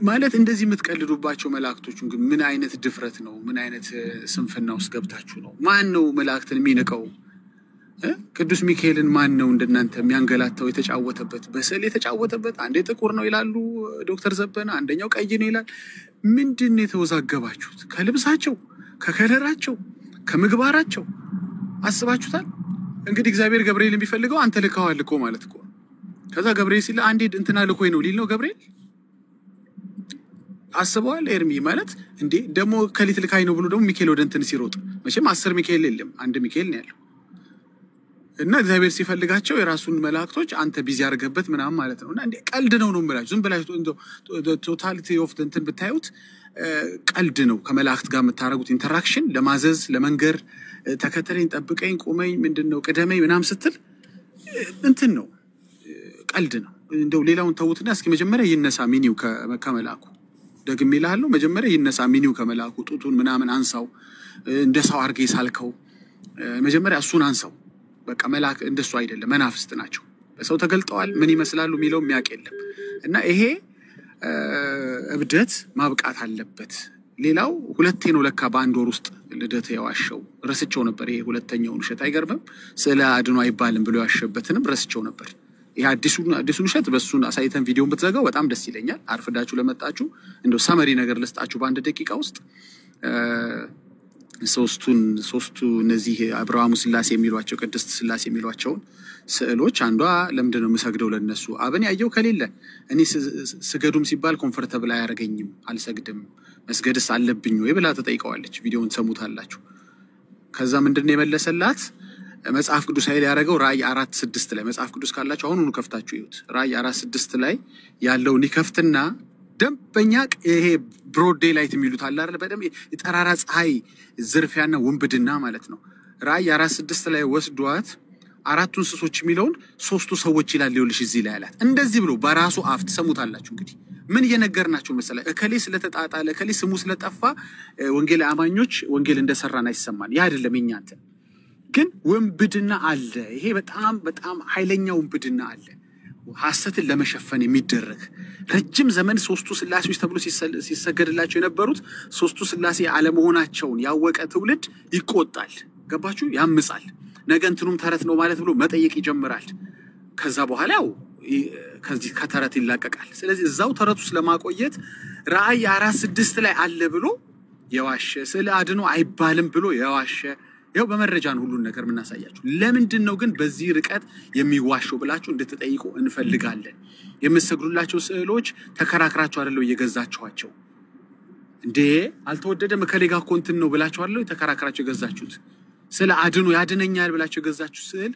ማለት እንደዚህ የምትቀልዱባቸው መላእክቶቹን ግን ምን አይነት ድፍረት ነው? ምን አይነት ስንፍና ውስጥ ገብታችሁ ነው? ማን ነው መላእክትን የሚንቀው? ቅዱስ ሚካኤልን ማን ነው እንደናንተ የሚያንገላታው? የተጫወተበት በስዕል የተጫወተበት አንዴ ጥቁር ነው ይላሉ ዶክተር ዘበነ፣ አንደኛው ቀይ ነው ይላል። ምንድን ነው የተወዛገባችሁት? ከልብሳቸው፣ ከከለራቸው፣ ከምግባራቸው አስባችሁታል? እንግዲህ እግዚአብሔር ገብርኤል የሚፈልገው አንተ ልከዋል እኮ ማለት እኮ። ከዛ ገብርኤል ሲል አንዴ እንትና ልኮኝ ነው ሊል ነው ገብርኤል። አስበዋል ኤርሚ ማለት እንዴ? ደግሞ ከሊት ልካይ ነው ብሎ ደግሞ ሚካኤል ወደ እንትን ሲሮጥ መቼም 10 ሚካኤል የለም፣ አንድ ሚካኤል ነው ያለው። እና እግዚአብሔር ሲፈልጋቸው የራሱን መላእክቶች አንተ ቢዚ ያርገበት ምናምን ማለት ነው። እና እንዴ ቀልድ ነው የምላችሁ። ዝም ብላችሁ ቶታሊቲ ኦፍ እንትን ብታዩት ቀልድ ነው። ከመላእክት ጋር የምታረጉት ኢንተራክሽን ለማዘዝ ለመንገር ተከተለኝ፣ ጠብቀኝ፣ ቁመኝ፣ ምንድነው ቅደመኝ ምናምን ስትል እንትን ነው፣ ቀልድ ነው። እንደው ሌላውን ተውትና እስኪ መጀመሪያ ይነሳ ሚኒው ከመላእኩ። ደግሜ እልሃለሁ መጀመሪያ ይነሳ ሚኒው ከመላእኩ። ጡቱን ምናምን አንሳው፣ እንደ ሰው አርገ ይሳልከው። መጀመሪያ እሱን አንሳው። በቃ መልአክ እንደሱ አይደለም፣ መናፍስት ናቸው። በሰው ተገልጠዋል፣ ምን ይመስላሉ የሚለው የሚያውቅ የለም። እና ይሄ እብደት ማብቃት አለበት። ሌላው ሁለቴ ነው ለካ በአንድ ወር ውስጥ ልደት የዋሸው። ረስቸው ነበር ይሄ ሁለተኛውን ውሸት። አይገርምም? ስለ አድኖ አይባልም ብሎ ያሸበትንም ረስቸው ነበር። ይሄ አዲሱን ውሸት በሱን አሳይተን ቪዲዮን ብትዘጋው በጣም ደስ ይለኛል። አርፍዳችሁ ለመጣችሁ እንደው ሰመሪ ነገር ልስጣችሁ በአንድ ደቂቃ ውስጥ። ሶስቱ እነዚህ አብርሃሙ ስላሴ የሚሏቸው ቅድስት ስላሴ የሚሏቸውን ስዕሎች አንዷ ለምንድን ነው የምሰግደው ለነሱ? አብን ያየው ከሌለ እኔ ስገዱም ሲባል ኮምፎርተብል አያደርገኝም፣ አልሰግድም፣ መስገድስ አለብኝ ወይ ብላ ተጠይቀዋለች። ቪዲዮውን ሰሙታላችሁ። ከዛ ምንድን ነው የመለሰላት? መጽሐፍ ቅዱስ ኃይል ያደረገው ራእይ 4:6 ላይ መጽሐፍ ቅዱስ ካላችሁ አሁን ሁሉ ከፍታችሁ ይዩት። ራእይ 4:6 ላይ ያለውን ይከፍትና ደንበኛ ይሄ ብሮድ ዴይ ላይት የሚሉት አለ አይደል? በደንብ የጠራራ ፀሐይ ዝርፊያና ውንብድና ማለት ነው። ራእይ 4:6 ላይ ወስዷት አራቱ እንስሶች የሚለውን ሶስቱ ሰዎች ይላል። ይኸውልሽ እዚህ ላይ ያላት እንደዚህ ብሎ በራሱ አፍ ትሰሙታላችሁ። እንግዲህ ምን እየነገርናችሁ መሰለህ? እከሌ ስለተጣጣለ እከሌ ስሙ ስለጠፋ ወንጌል አማኞች ወንጌል እንደሰራን አይሰማን። ያ አይደለም የኛንተ ግን ውንብድና አለ። ይሄ በጣም በጣም ኃይለኛ ውንብድና አለ። ሐሰትን ለመሸፈን የሚደረግ ረጅም ዘመን ሶስቱ ስላሴዎች ተብሎ ሲሰገድላቸው የነበሩት ሶስቱ ስላሴ አለመሆናቸውን ያወቀ ትውልድ ይቆጣል። ገባችሁ? ያምጻል። ነገ እንትኑም ተረት ነው ማለት ብሎ መጠየቅ ይጀምራል። ከዛ በኋላ ከዚህ ከተረት ይላቀቃል። ስለዚህ እዛው ተረቱ ስለማቆየት ራእይ 4:6 ላይ አለ ብሎ የዋሸ ስለ አድኖ አይባልም ብሎ የዋሸ ያው በመረጃ ነው ሁሉን ነገር የምናሳያችሁ። ለምንድን ነው ግን በዚህ ርቀት የሚዋሸው ብላችሁ እንድትጠይቁ እንፈልጋለን። የምትሰግዱላቸው ስዕሎች ተከራክራችሁ አይደለም እየገዛችኋቸው እንዴ? አልተወደደም እከሌ ጋር እኮ እንትን ነው ብላችሁ አይደለም ተከራክራችሁ የገዛችሁት። ስለ አድኖ ያድነኛል ብላችሁ የገዛችሁ ስዕል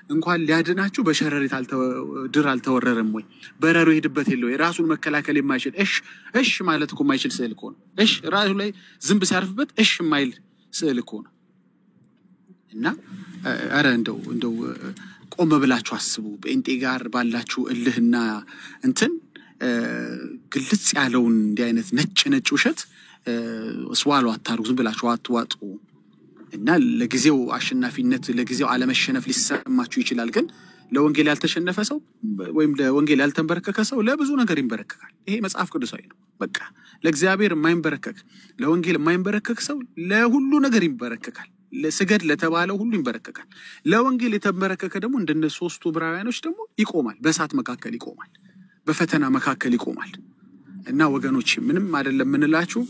እንኳን ሊያድናችሁ በሸረሪት ድር አልተወረረም ወይ? በረሮ ሄድበት የለው የራሱን መከላከል የማይችል እሽ ማለት እኮ የማይችል ስዕል እኮ ነው። እሽ ራሱ ላይ ዝንብ ሲያርፍበት እሽ የማይል ስዕል እኮ ነው። እና አረ እንደው ቆም ብላችሁ አስቡ። በእንጤ ጋር ባላችሁ እልህና እንትን ግልጽ ያለውን እንዲህ አይነት ነጭ ውሸት ስዋሎ አታርጉ። ዝም ብላችሁ አትዋጡ። እና ለጊዜው አሸናፊነት ለጊዜው አለመሸነፍ ሊሰማችሁ ይችላል። ግን ለወንጌል ያልተሸነፈ ሰው ወይም ለወንጌል ያልተንበረከከ ሰው ለብዙ ነገር ይንበረከካል። ይሄ መጽሐፍ ቅዱሳዊ ነው። በቃ ለእግዚአብሔር የማይንበረከክ ለወንጌል የማይንበረከክ ሰው ለሁሉ ነገር ይንበረከካል። ለስገድ ለተባለው ሁሉ ይንበረከካል። ለወንጌል የተንበረከከ ደግሞ እንደነ ሶስቱ ዕብራውያኖች ደግሞ ይቆማል። በእሳት መካከል ይቆማል። በፈተና መካከል ይቆማል። እና ወገኖች ምንም አይደለም ምንላችሁ፣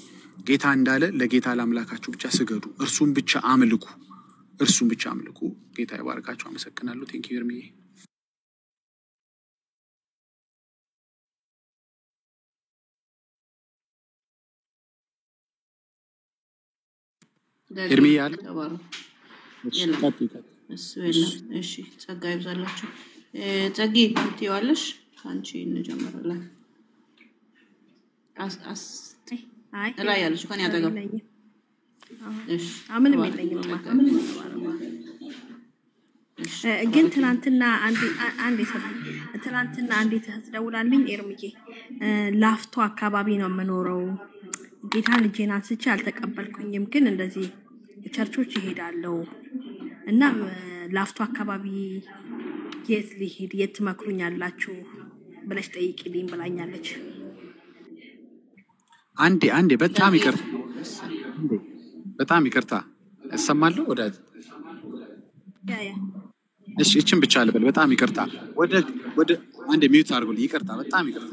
ጌታ እንዳለ ለጌታ ለአምላካችሁ ብቻ ስገዱ፣ እርሱን ብቻ አምልኩ፣ እርሱን ብቻ አምልኩ። ጌታ ይባርካችሁ። አመሰግናለሁ። ቴንክ ዩ ኤርሚዬ። ኤርሚዬ አለ እሱ የለም። እሺ ጸጋ ይብዛላችሁ። ጸጌ ትይዋለሽ? አንቺ እንጀምራለን። አይ ላይ ያለሽ ከኔ አጠገብ የለኝም። እሺ ምንም ተባረክ የለኝም። ተባረክ እሺ ግን ተባረክ ትናንትና አንዴ ትደውላልኝ ኤርምዬ ላፍቶ አካባቢ ነው የምኖረው ጌታን እጄን አንስቼ አልተቀበልኩኝም ግን እንደዚህ ቸርቾች ይሄዳለው እና ላፍቶ አካባቢ የት ልሄድ የት ትመክሩኛላችሁ ብለሽ ጠይቂልኝ ብላኛለች። አንዴ በጣም ዳጊ ይቅርታ በጣም ይቅርታ እሰማለሁ ወዳጅ ያ እችን ብቻ ልበል በጣም ይቅርታ ወደ አንዴ ሚዩት አድርጉልኝ ይቅርታ በጣም ይቅርታ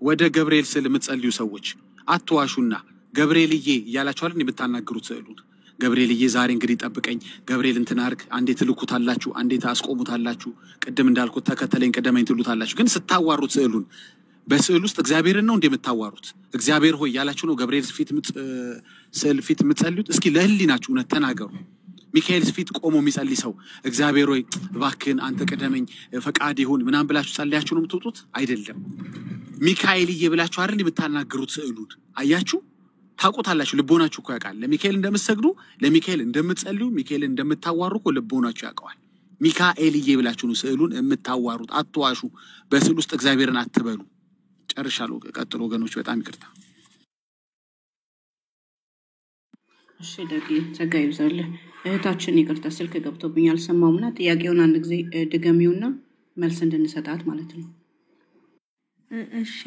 ወደ ገብርኤል ስዕል የምትጸልዩ ሰዎች አትዋሹና ገብርኤልዬ እያላችሁ አይደል የምታናግሩት ስዕሉን ገብርኤልዬ ዛሬ እንግዲህ ጠብቀኝ ገብርኤል እንትን አድርግ አንዴ ትልኩታላችሁ አንዴ ታስቆሙታላችሁ ቅድም እንዳልኩት ተከተለኝ ቀደመኝ ትሉታላችሁ ግን ስታዋሩት ስዕሉን በስዕል ውስጥ እግዚአብሔርን ነው እንደምታዋሩት እግዚአብሔር ሆይ ያላችሁ ነው ገብርኤል ስዕል ፊት የምትጸልዩት እስኪ ለህሊናችሁ እውነት ተናገሩ ሚካኤል ፊት ቆሞ የሚጸልይ ሰው እግዚአብሔር ሆይ እባክህን አንተ ቀደመኝ ፈቃድ ይሁን ምናምን ብላችሁ ጸልያችሁ ነው የምትወጡት አይደለም ሚካኤልዬ ብላችሁ አይደል የምታናግሩት ስዕሉን አያችሁ ታውቁታላችሁ ልቦናችሁ እኮ ያውቃል ለሚካኤል እንደምትሰግዱ ለሚካኤል እንደምትጸልዩ ሚካኤል እንደምታዋሩ እኮ ልቦናችሁ ያውቃል ሚካኤልዬ ብላችሁ ነው ስዕሉን የምታዋሩት አትዋሹ በስዕል ውስጥ እግዚአብሔርን አትበሉ ጨርሻለሁ ቀጥሎ ወገኖች በጣም ይቅርታ እሺ ዳጊ ጸጋ ይብዛልህ እህታችን ይቅርታ ስልክ ገብቶብኛል ሰማውና ጥያቄውን አንድ ጊዜ ድገሚውና መልስ እንድንሰጣት ማለት ነው እሺ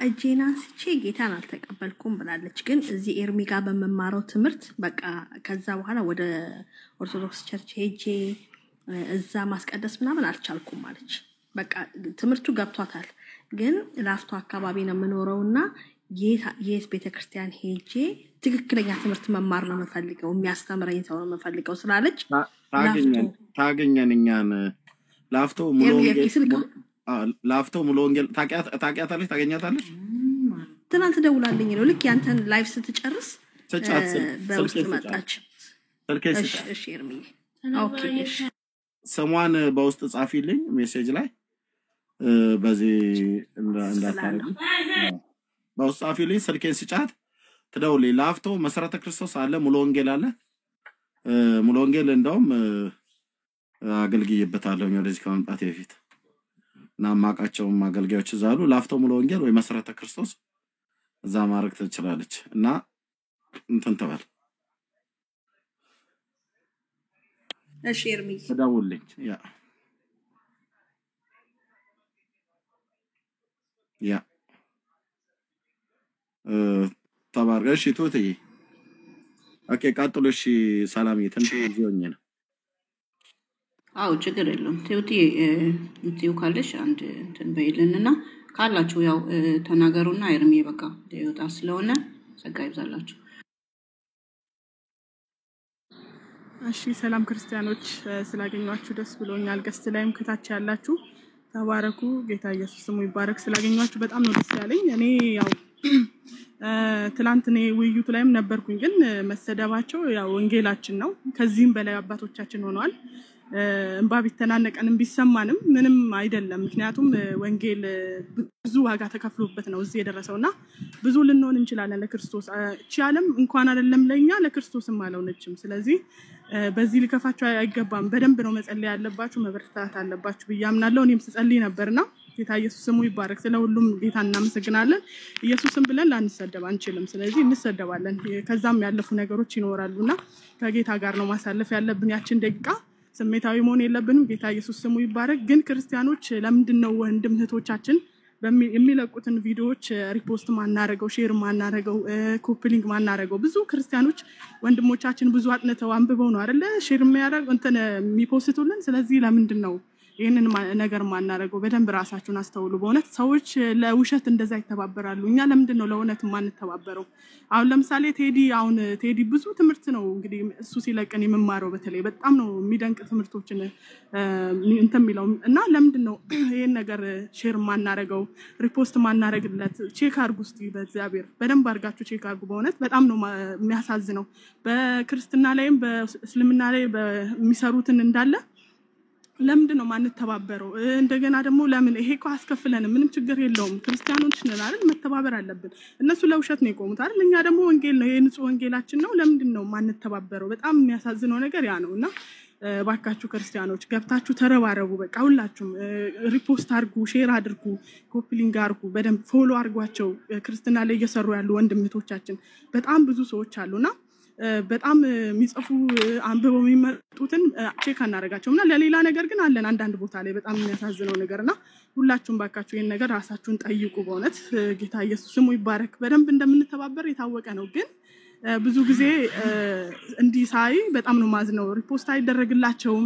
እጄን አንስቼ ጌታን አልተቀበልኩም ብላለች ግን እዚህ ኤርሚ ጋር በመማረው ትምህርት በቃ ከዛ በኋላ ወደ ኦርቶዶክስ ቸርች ሄጄ እዛ ማስቀደስ ምናምን አልቻልኩም ማለች በቃ ትምህርቱ ገብቷታል ግን ላፍቶ አካባቢ ነው የምኖረውና የት ቤተክርስቲያን ሄጄ ትክክለኛ ትምህርት መማር ነው የምፈልገው የሚያስተምረኝ ሰው ነው የምፈልገው ስላለች ታገኘን እኛን ላፍቶ ሙሉ ወንጌል ታውቂያታለሽ ታገኛታለሽ ትናንት ደውላልኝ ነው ልክ ያንተን ላይቭ ስትጨርስ በውስጥ መጣች እሺ ኤርሚ ኦኬ እሺ ስሟን በውስጥ ጻፊልኝ ሜሴጅ ላይ በዚህ እንዳታረጉ በውስጥ ጻፊልኝ ስልኬን ስጫት ትደውልልኝ ላፍቶ መሰረተ ክርስቶስ አለ ሙሉ ወንጌል አለ ሙሉ ወንጌል እንደውም አገልግዬበታለሁ ወደዚህ ከመምጣት በፊት እና ማቃቸው አገልጋዮች ዛሉ ላፍቶ ሙሉ ወንጌል ወይ መሰረተ ክርስቶስ እዛ ማረክ ትችላለች እና እንትን ተባል እሺ ኤርሚ ተደውልልኝ ያ ተባረሽ ቱትይ ኦኬ ቀጥሎ እሺ ሰላም ይተንዚዮኝ ነው አው ችግር የለም ቴውቲ እንትዩ ካለሽ አንድ እንትን በይልንና ካላችሁ ያው ተናገሩና ኤርሚ በቃ ይወጣ ስለሆነ ጸጋ ይብዛላችሁ እሺ ሰላም ክርስቲያኖች ስላገኛችሁ ደስ ብሎኛል ገስት ላይም ከታች ያላችሁ ተባረኩ ጌታ ኢየሱስ ስሙ ይባረክ ስላገኛችሁ በጣም ነው ደስ ያለኝ እኔ ያው ትላንት እኔ ውይይቱ ላይም ነበርኩኝ ግን መሰደባቸው ያው ወንጌላችን ነው ከዚህም በላይ አባቶቻችን ሆነዋል እንባ ቢተናነቀንም ቢሰማንም ምንም አይደለም ምክንያቱም ወንጌል ብዙ ዋጋ ተከፍሎበት ነው እዚህ የደረሰውና ብዙ ልንሆን እንችላለን ለክርስቶስ ቻለም እንኳን አይደለም ለኛ ለክርስቶስም አለውነችም ስለዚህ በዚህ ልከፋቸው አይገባም በደንብ ነው መጸለይ ያለባችሁ መበርታት አለባችሁ በያምናለው እኔም ስጸልይ ነበርና ጌታ ኢየሱስ ስሙ ይባረክ ስለሁሉም ጌታ እናመሰግናለን ኢየሱስን ብለን ላንሰደብ አንችልም ስለዚህ እንሰደባለን ከዛም ያለፉ ነገሮች ይኖራሉና ከጌታ ጋር ነው ማሳለፍ ያለብን ያችን ደቂቃ ስሜታዊ መሆን የለብንም ጌታ ኢየሱስ ስሙ ይባረክ ግን ክርስቲያኖች ለምንድነው ወንድም እህቶቻችን የሚለቁትን ቪዲዮዎች ሪፖስት ማናረገው ሼር ማናረገው ኮፒሊንግ ማናረገው ብዙ ክርስቲያኖች ወንድሞቻችን ብዙ አጥነተው አንብበው ነው አይደለ ሼር የሚያደርጉ እንትን የሚፖስቱልን ስለዚህ ለምንድነው ይሄንን ነገር ማናረገው በደንብ ራሳችሁን አስተውሉ በእውነት ሰዎች ለውሸት እንደዛ ይተባበራሉ እኛ ለምንድነው ለእውነት ማንተባበረው አሁን ለምሳሌ ቴዲ ብዙ ትምህርት ነው እንግዲህ እሱ ሲለቀን የመማረው በተለይ በጣም ነው የሚደንቅ ትምህርቶችን እንትን የሚለው እና ለምንድነው ይሄን ነገር ሼር ማናረገው ሪፖስት ማናረግለት ቼክ አርጉ እስቲ በእግዚአብሔር በደንብ አርጋችሁ ቼክ አርጉ በእውነት በጣም ነው የሚያሳዝነው በክርስትና ላይም በእስልምና ላይ በሚሰሩትን እንዳለ ለምንድን ነው ማንተባበረው? እንደገና ደግሞ ለምን ይሄ እኮ አስከፍለን ምንም ችግር የለውም ክርስቲያኖች ነን አይደል? መተባበር አለብን። እነሱ ለውሸት ነው የቆሙት አይደል? እኛ ደግሞ ወንጌል ነው የንጹህ ወንጌላችን ነው። ለምንድን ነው ማንተባበረው? በጣም የሚያሳዝነው ነገር ያ ነውና ባካችሁ ክርስቲያኖች ገብታችሁ ተረባረቡ። በቃ ሁላችሁም ሪፖስት አድርጉ፣ ሼር አድርጉ፣ ኮፒሊንግ አድርጉ፣ በደንብ ፎሎ አድርጓቸው። ክርስትና ላይ እየሰሩ ያሉ ወንድምቶቻችን በጣም ብዙ ሰዎች አሉና በጣም የሚጽፉ አንብበው የሚመጡትን ቼክ አናደርጋቸውም እና ለሌላ ነገር ግን አለን አንዳንድ ቦታ ላይ በጣም የሚያሳዝነው ነገርና ሁላችሁም ባካችሁ ይሄን ነገር ራሳችሁን ጠይቁ። በእውነት ጌታ ኢየሱስ ስሙ ይባረክ። በደንብ እንደምንተባበር የታወቀ ነው ግን ብዙ ጊዜ እንዲህ ሳይ በጣም ነው ማዝነው። ሪፖስት አይደረግላቸውም።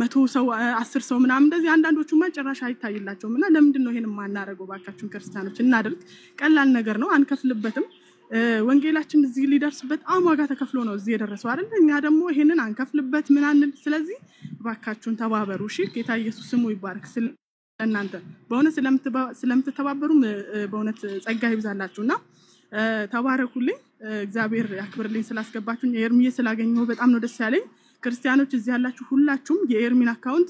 100 ሰው 10 ሰው ምናምን እንደዚህ አንዳንዶቹ ማጨራሽ አይታይላቸውም እና ለምንድን ነው ይሄን ማናረገው? ባካችሁን ክርስቲያኖች እናድርግ። ቀላል ነገር ነው፣ አንከፍልበትም። ወንጌላችን እዚህ ሊደርስ በጣም ዋጋ ተከፍሎ ነው እዚህ የደረሰው አይደል? እኛ ደግሞ ይሄንን አንከፍልበት ምን አንል። ስለዚህ ባካችሁን ተባበሩ። እሺ ጌታ ኢየሱስ ስሙ ይባረክ። ስለእናንተ በእውነት ስለምትተባበሩም በእውነት ጸጋ ይብዛላችሁና ተባረኩልኝ። እግዚአብሔር ያክብርልኝ ስላስገባችሁኝ። የኤርሚዬ ስላገኘው በጣም ነው ደስ ያለኝ። ክርስቲያኖች እዚህ ያላችሁ ሁላችሁም የኤርሚን አካውንት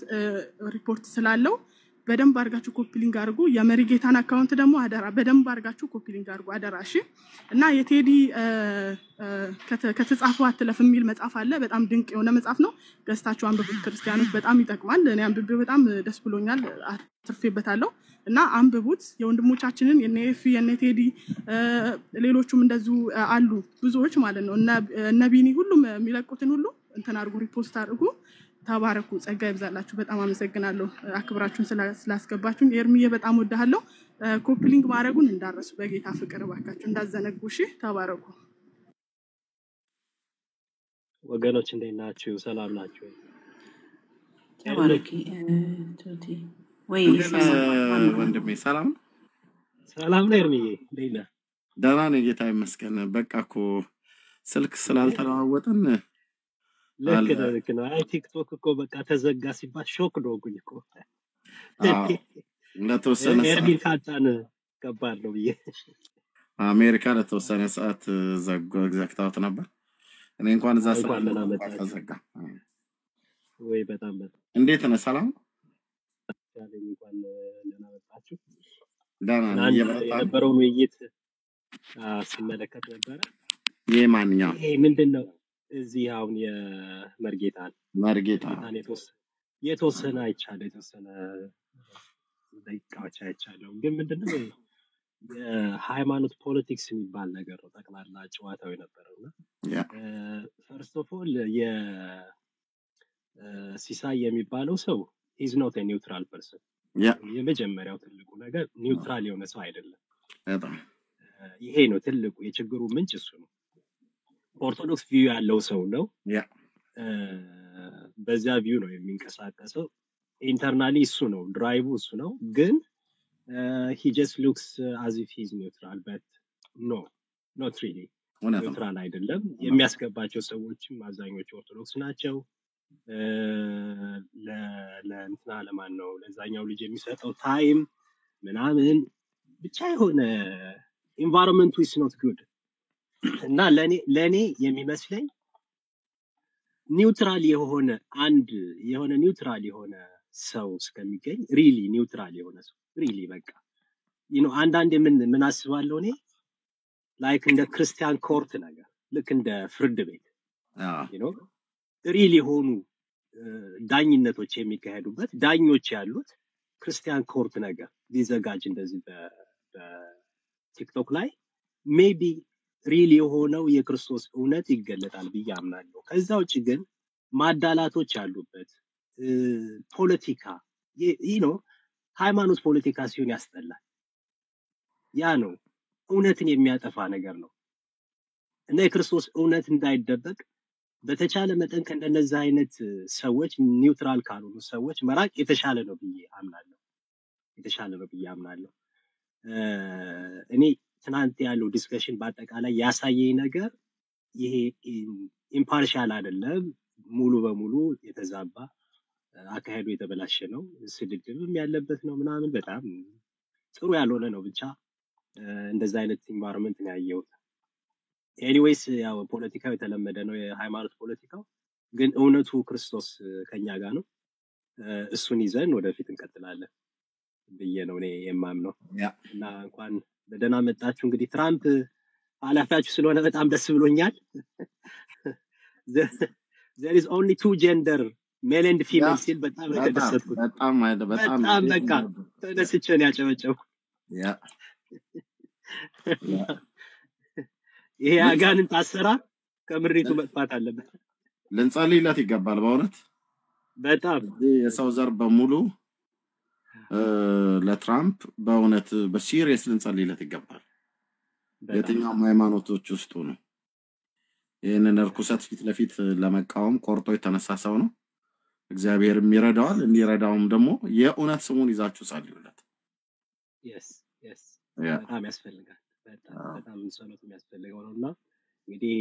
ሪፖርት ስላለው በደንብ አድርጋችሁ ኮፒ ሊንክ አድርጉ። የመሪ ጌታን አካውንት ደግሞ አደራ በደንብ አድርጋችሁ ኮፒ ሊንክ አድርጉ አደራ። እሺ እና የቴዲ ከተጻፈው አትለፍ የሚል መጽሐፍ አለ። በጣም ድንቅ የሆነ መጽሐፍ ነው። ገዝታችሁ አንብቡት ክርስቲያኖች፣ በጣም ይጠቅማል። እኔ አንብቤው በጣም ደስ ብሎኛል፣ አትርፌበታለሁ እና አንብቡት። የወንድሞቻችንን የኔፍ የኔቴዲ ሌሎቹም እንደዚሁ አሉ ብዙዎች ማለት ነው። እነ ቢኒ ሁሉም የሚለቁትን ሁሉ እንትን አድርጉ፣ ሪፖስት አድርጉ። ተባረኩ። ጸጋ ይብዛላችሁ። በጣም አመሰግናለሁ አክብራችሁን ስላስገባችሁኝ። ኤርሚዬ በጣም ወዳለሁ። ኮፒ ሊንክ ማድረጉን እንዳረሱ በጌታ ፍቅር ባካችሁ እንዳዘነጉ። እሺ ተባረኩ ወገኖች። እንዴት ናችሁ? ሰላም ናችሁ? ተባረኪ ቱቲ ወይ ወንድሜ ሰላም ሰላም ነው። ኤርሚዬ እንዴት ነህ? ደህና ነኝ ጌታ ይመስገን። በቃ እኮ ስልክ ስላልተለዋወጥን ልክ ነው። አይ ቲክቶክ እኮ በቃ ተዘጋ ሲባል ሾክ ዶጉኝ እኮ ለተወሰነ ኤርሚን ካጣን ከባድ ነው ብዬ አሜሪካ ለተወሰነ ሰዓት ዘግታውት ነበር። እኔ እንኳን እዛ ተዘጋ ወይ በጣም እንዴት ነህ? ሰላም ያለኝ እንኳን ደህና መጣችሁ። ደህና ነኝ። የነበረውን ውይይት ስመለከት ነበረ። የማንኛው ይሄ ምንድነው እዚህ አሁን የመርጌታ የተወሰነ አይቻለሁ፣ የተወሰነ ደቂቃዎች አይቻለሁ። ግን ምንድነው የሃይማኖት ፖለቲክስ የሚባል ነገር ነው ጠቅላላ ጨዋታው የነበረውና ፈርስት ኦፍ ኦል የሲሳይ የሚባለው ሰው is not a neutral person። የመጀመሪያው ትልቁ ነገር ኒውትራል የሆነ ሰው አይደለም። ይሄ ነው ትልቁ የችግሩ ምንጭ እሱ ነው። ኦርቶዶክስ ቪው ያለው ሰው ነው። በዛ ቪው ነው የሚንቀሳቀሰው። ኢንተርናሊ እሱ ነው ድራይቭ እሱ ነው። ግን he just looks as if he's neutral but no not really neutral አይደለም። የሚያስገባቸው ሰዎችም አብዛኞቹ ኦርቶዶክስ ናቸው። ለእንትና ለማን ነው ለዛኛው ልጅ የሚሰጠው ታይም ምናምን ብቻ የሆነ environment is not good እና ለኔ የሚመስለኝ ኒውትራል የሆነ ኒውትራል የሆነ ሰው እስከሚገኝ ሪሊ ኒውትራል የሆነ ሰው ሪሊ በቃ አንዳንዴ ምን አስባለሁ እኔ ላይክ እንደ ክርስቲያን ኮርት ነገር ልክ እንደ ፍርድ ቤት ሪሊ የሆኑ ዳኝነቶች የሚካሄዱበት ዳኞች ያሉት ክርስቲያን ኮርት ነገር ሊዘጋጅ እንደዚህ በቲክቶክ ላይ ሜቢ ሪሊ የሆነው የክርስቶስ እውነት ይገለጣል ብዬ አምናለሁ። ከዛ ውጪ ግን ማዳላቶች ያሉበት ፖለቲካ ሃይማኖት ፖለቲካ ሲሆን ያስጠላል። ያ ነው እውነትን የሚያጠፋ ነገር ነው እና የክርስቶስ እውነት እንዳይደበቅ በተቻለ መጠን ከእንደነዚህ አይነት ሰዎች ኒውትራል ካልሆኑ ሰዎች መራቅ የተሻለ ነው ብዬ አምናለሁ። እኔ ትናንት ያለው ዲስከሽን በአጠቃላይ ያሳየኝ ነገር ይሄ ኢምፓርሻል አይደለም፣ ሙሉ በሙሉ የተዛባ አካሄዱ የተበላሸ ነው፣ ስድድብም ያለበት ነው ምናምን በጣም ጥሩ ያልሆነ ነው። ብቻ እንደዛ አይነት ኢንቫይሮንመንት ነው ያየሁት። ኤኒዌይስ ያው ፖለቲካው የተለመደ ነው፣ የሃይማኖት ፖለቲካው ግን እውነቱ ክርስቶስ ከኛ ጋር ነው። እሱን ይዘን ወደፊት እንቀጥላለን ብዬ ነው እኔ የማምነው። እና እንኳን በደህና መጣችሁ። እንግዲህ ትራምፕ ኃላፊያችሁ ስለሆነ በጣም ደስ ብሎኛል። there is only two gender male and female ሲል በጣም ነው የተደሰትኩት። በጣም በቃ ተደስቼ ነው ያጨበጨብኩት። ይሄ አጋንንት አሰራር ከምሪቱ መጥፋት አለበት። ልንጸልይለት ይገባል በእውነት በጣም የሰው ዘር በሙሉ ለትራምፕ በእውነት በሲሪየስ ልንጸልይለት ይገባል። የትኛውም ሃይማኖቶች ውስጥ ነው ይሄንን ርኩሰት ፊት ለፊት ለመቃወም ቆርጦ የተነሳ ሰው ነው። እግዚአብሔርም ይረዳዋል። እንዲረዳውም ደግሞ የእውነት ስሙን ይዛችሁ ጸልዩለት። yes በጣም ያስፈልጋል። በጣም ጸሎት የሚያስፈልገው ነውና እንግዲህ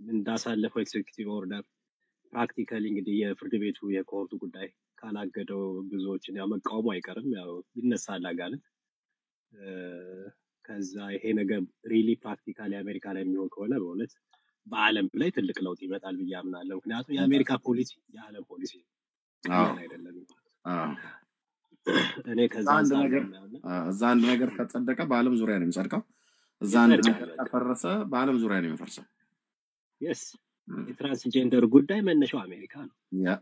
እንዳሳለፈው ኤክሴኪዩቲቭ ኦርደር ፕራክቲካሊ እንግዲህ የፍርድ ቤቱ የኮርቱ ጉዳይ ካላገደው ብዙዎችን ያው መቃወሙ አይቀርም፣ ያው ይነሳል አጋንንት። ከዛ ይሄ ነገር ሪሊ ፕራክቲካሊ አሜሪካ ላይ የሚሆን ከሆነ በእውነት በአለም ላይ ትልቅ ለውጥ ይመጣል ብዬ አምናለሁ። ምክንያቱም የአሜሪካ ፖሊሲ የዓለም ፖሊሲ አይደለም። እኔ ከዛ አንድ ነገር ከጸደቀ በአለም ዙሪያ ነው የሚጸድቀው። እዛ አንድ ነገር ከፈረሰ በአለም ዙሪያ ነው የሚፈርሰው። yes የትራንስጀንደር ጉዳይ መነሻው አሜሪካ ነው።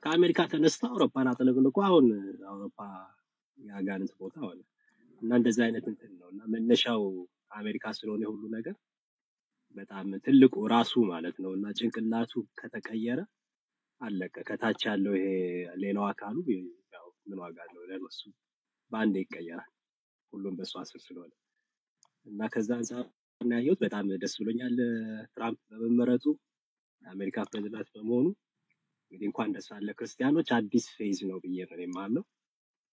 ከአሜሪካ ተነስቶ አውሮፓን አጥለቅልቆ አሁን አውሮፓ ያጋንንት ቦታ ሆነ እና እንደዛ አይነት እንትን ነውና መነሻው አሜሪካ ስለሆነ ሁሉ ነገር በጣም ትልቁ ራሱ ማለት ነውና ጭንቅላቱ ከተቀየረ አለቀ። ከታች ያለው ይሄ ሌላው አካሉ ያው ምን ዋጋ አለው ለነሱ ባንዴ ይቀየራል፣ ሁሉም በሷ ስር ስለሆነ እና ከዛ አንፃር ነው ያየሁት። በጣም ደስ ብሎኛል ትራምፕ በመመረጡ አሜሪካ ፕሬዝዳንት በመሆኑ። እንግዲህ እንኳን ደስ አለ ክርስቲያኖች፣ አዲስ ፌዝ ነው ብዬ ነው የማምነው።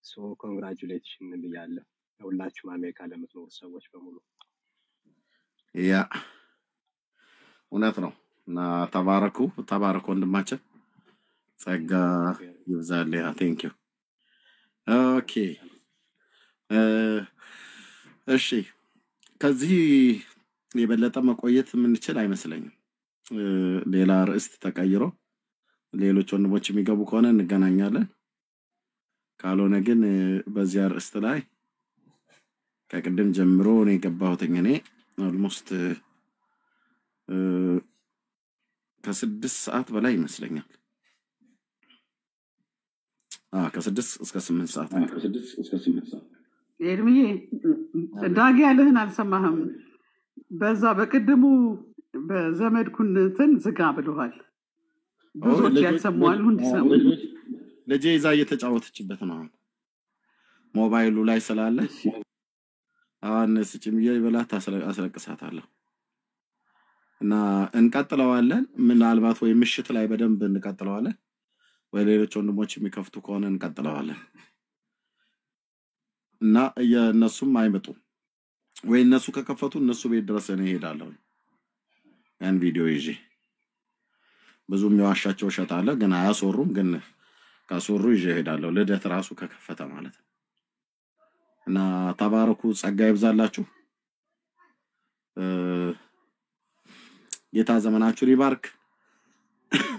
ሶ ኮንግራቹሌሽን ብያለሁ ለሁላችሁም አሜሪካ ለምትኖሩ ሰዎች በሙሉ። እውነት ነው እና ተባረኩ ወንድማችን፣ ጸጋ ይብዛልህ። ቴንክ ዩ። ኦኬ እሺ፣ ከዚህ የበለጠ መቆየት የምንችል አይመስለኝም። ሌላ ርዕስ ተቀይሮ ሌሎች ወንድሞች የሚገቡ ከሆነ እንገናኛለን። ካልሆነ ግን በዚያ ርዕስ ላይ ከቅድም ጀምሮ ነው የገባሁትኝ። እኔ ኦልሞስት ከ6 ሰዓት በላይ ይመስለኛል። ከ6 እስከ 8 ሰዓት ኤርሚዬ ዳጊ ያለህን አልሰማህም? በዛ በቅድሙ በዘመድኩን እንትን ዝጋ ብለዋል። ብዙዎች ያልሰማሉ እንዲሰሙ። ልጄ ይዛ እየተጫወተችበት ነው ሞባይሉ ላይ ስላለ አሁን ስጭምዬ ይበላት አስለቅሳታለሁ እና እንቀጥለዋለን። ምናልባት ወይ ምሽት ላይ በደንብ እንቀጥለዋለን፣ ወይ ሌሎች ወንድሞች የሚከፍቱ ከሆነ እንቀጥለዋለን እና የነሱም አይመጡም ወይ እነሱ ከከፈቱ እነሱ ቤት ድረስ እኔ እሄዳለሁ ያን ቪዲዮ ይዤ። ብዙም የዋሻቸው ሸታለ ግን አያሶሩም፣ ግን ካሶሩ ይዤ እሄዳለሁ ልደት ራሱ ከከፈተ ማለት ነው። እና ተባረኩ፣ ጸጋ ይብዛላችሁ። ጌታ ዘመናችሁ ይባርክ።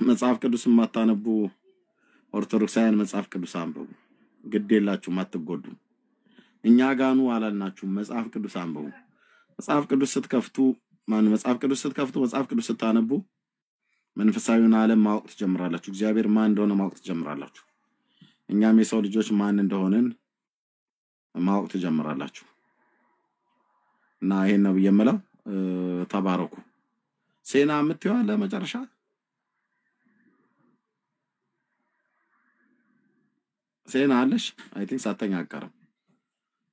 መጽሐፍ ቅዱስ ማታነቡ ኦርቶዶክሳውያን መጽሐፍ ቅዱስ አንብቡ፣ ግድ የላችሁም፣ አትጎዱም። እኛ ጋኑ አላልናችሁ፣ መጽሐፍ ቅዱስ አንብቡ። መጽሐፍ ቅዱስ ስትከፍቱ መጽሐፍ ቅዱስ ስታነቡ መንፈሳዊውን ዓለም ማወቅ ትጀምራላችሁ። እግዚአብሔር ማን እንደሆነ ማወቅ ትጀምራላችሁ። እኛም የሰው ልጆች ማን እንደሆነን ማወቅ ትጀምራላችሁ። እና ይሄን ነው የምለው። ተባረኩ። ሴና የምትይው አለ መጨረሻ? ሴና አለሽ? አይ ቲንክ ሳተኛ አቀረም።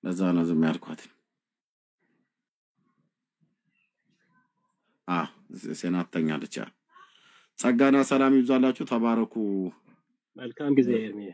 ለዛ ነው ዝም ያልኳት። ሴና ተኛለች። ጸጋና ሰላም ይብዛላችሁ። ተባረኩ። መልካም ጊዜ ኤርሚያ።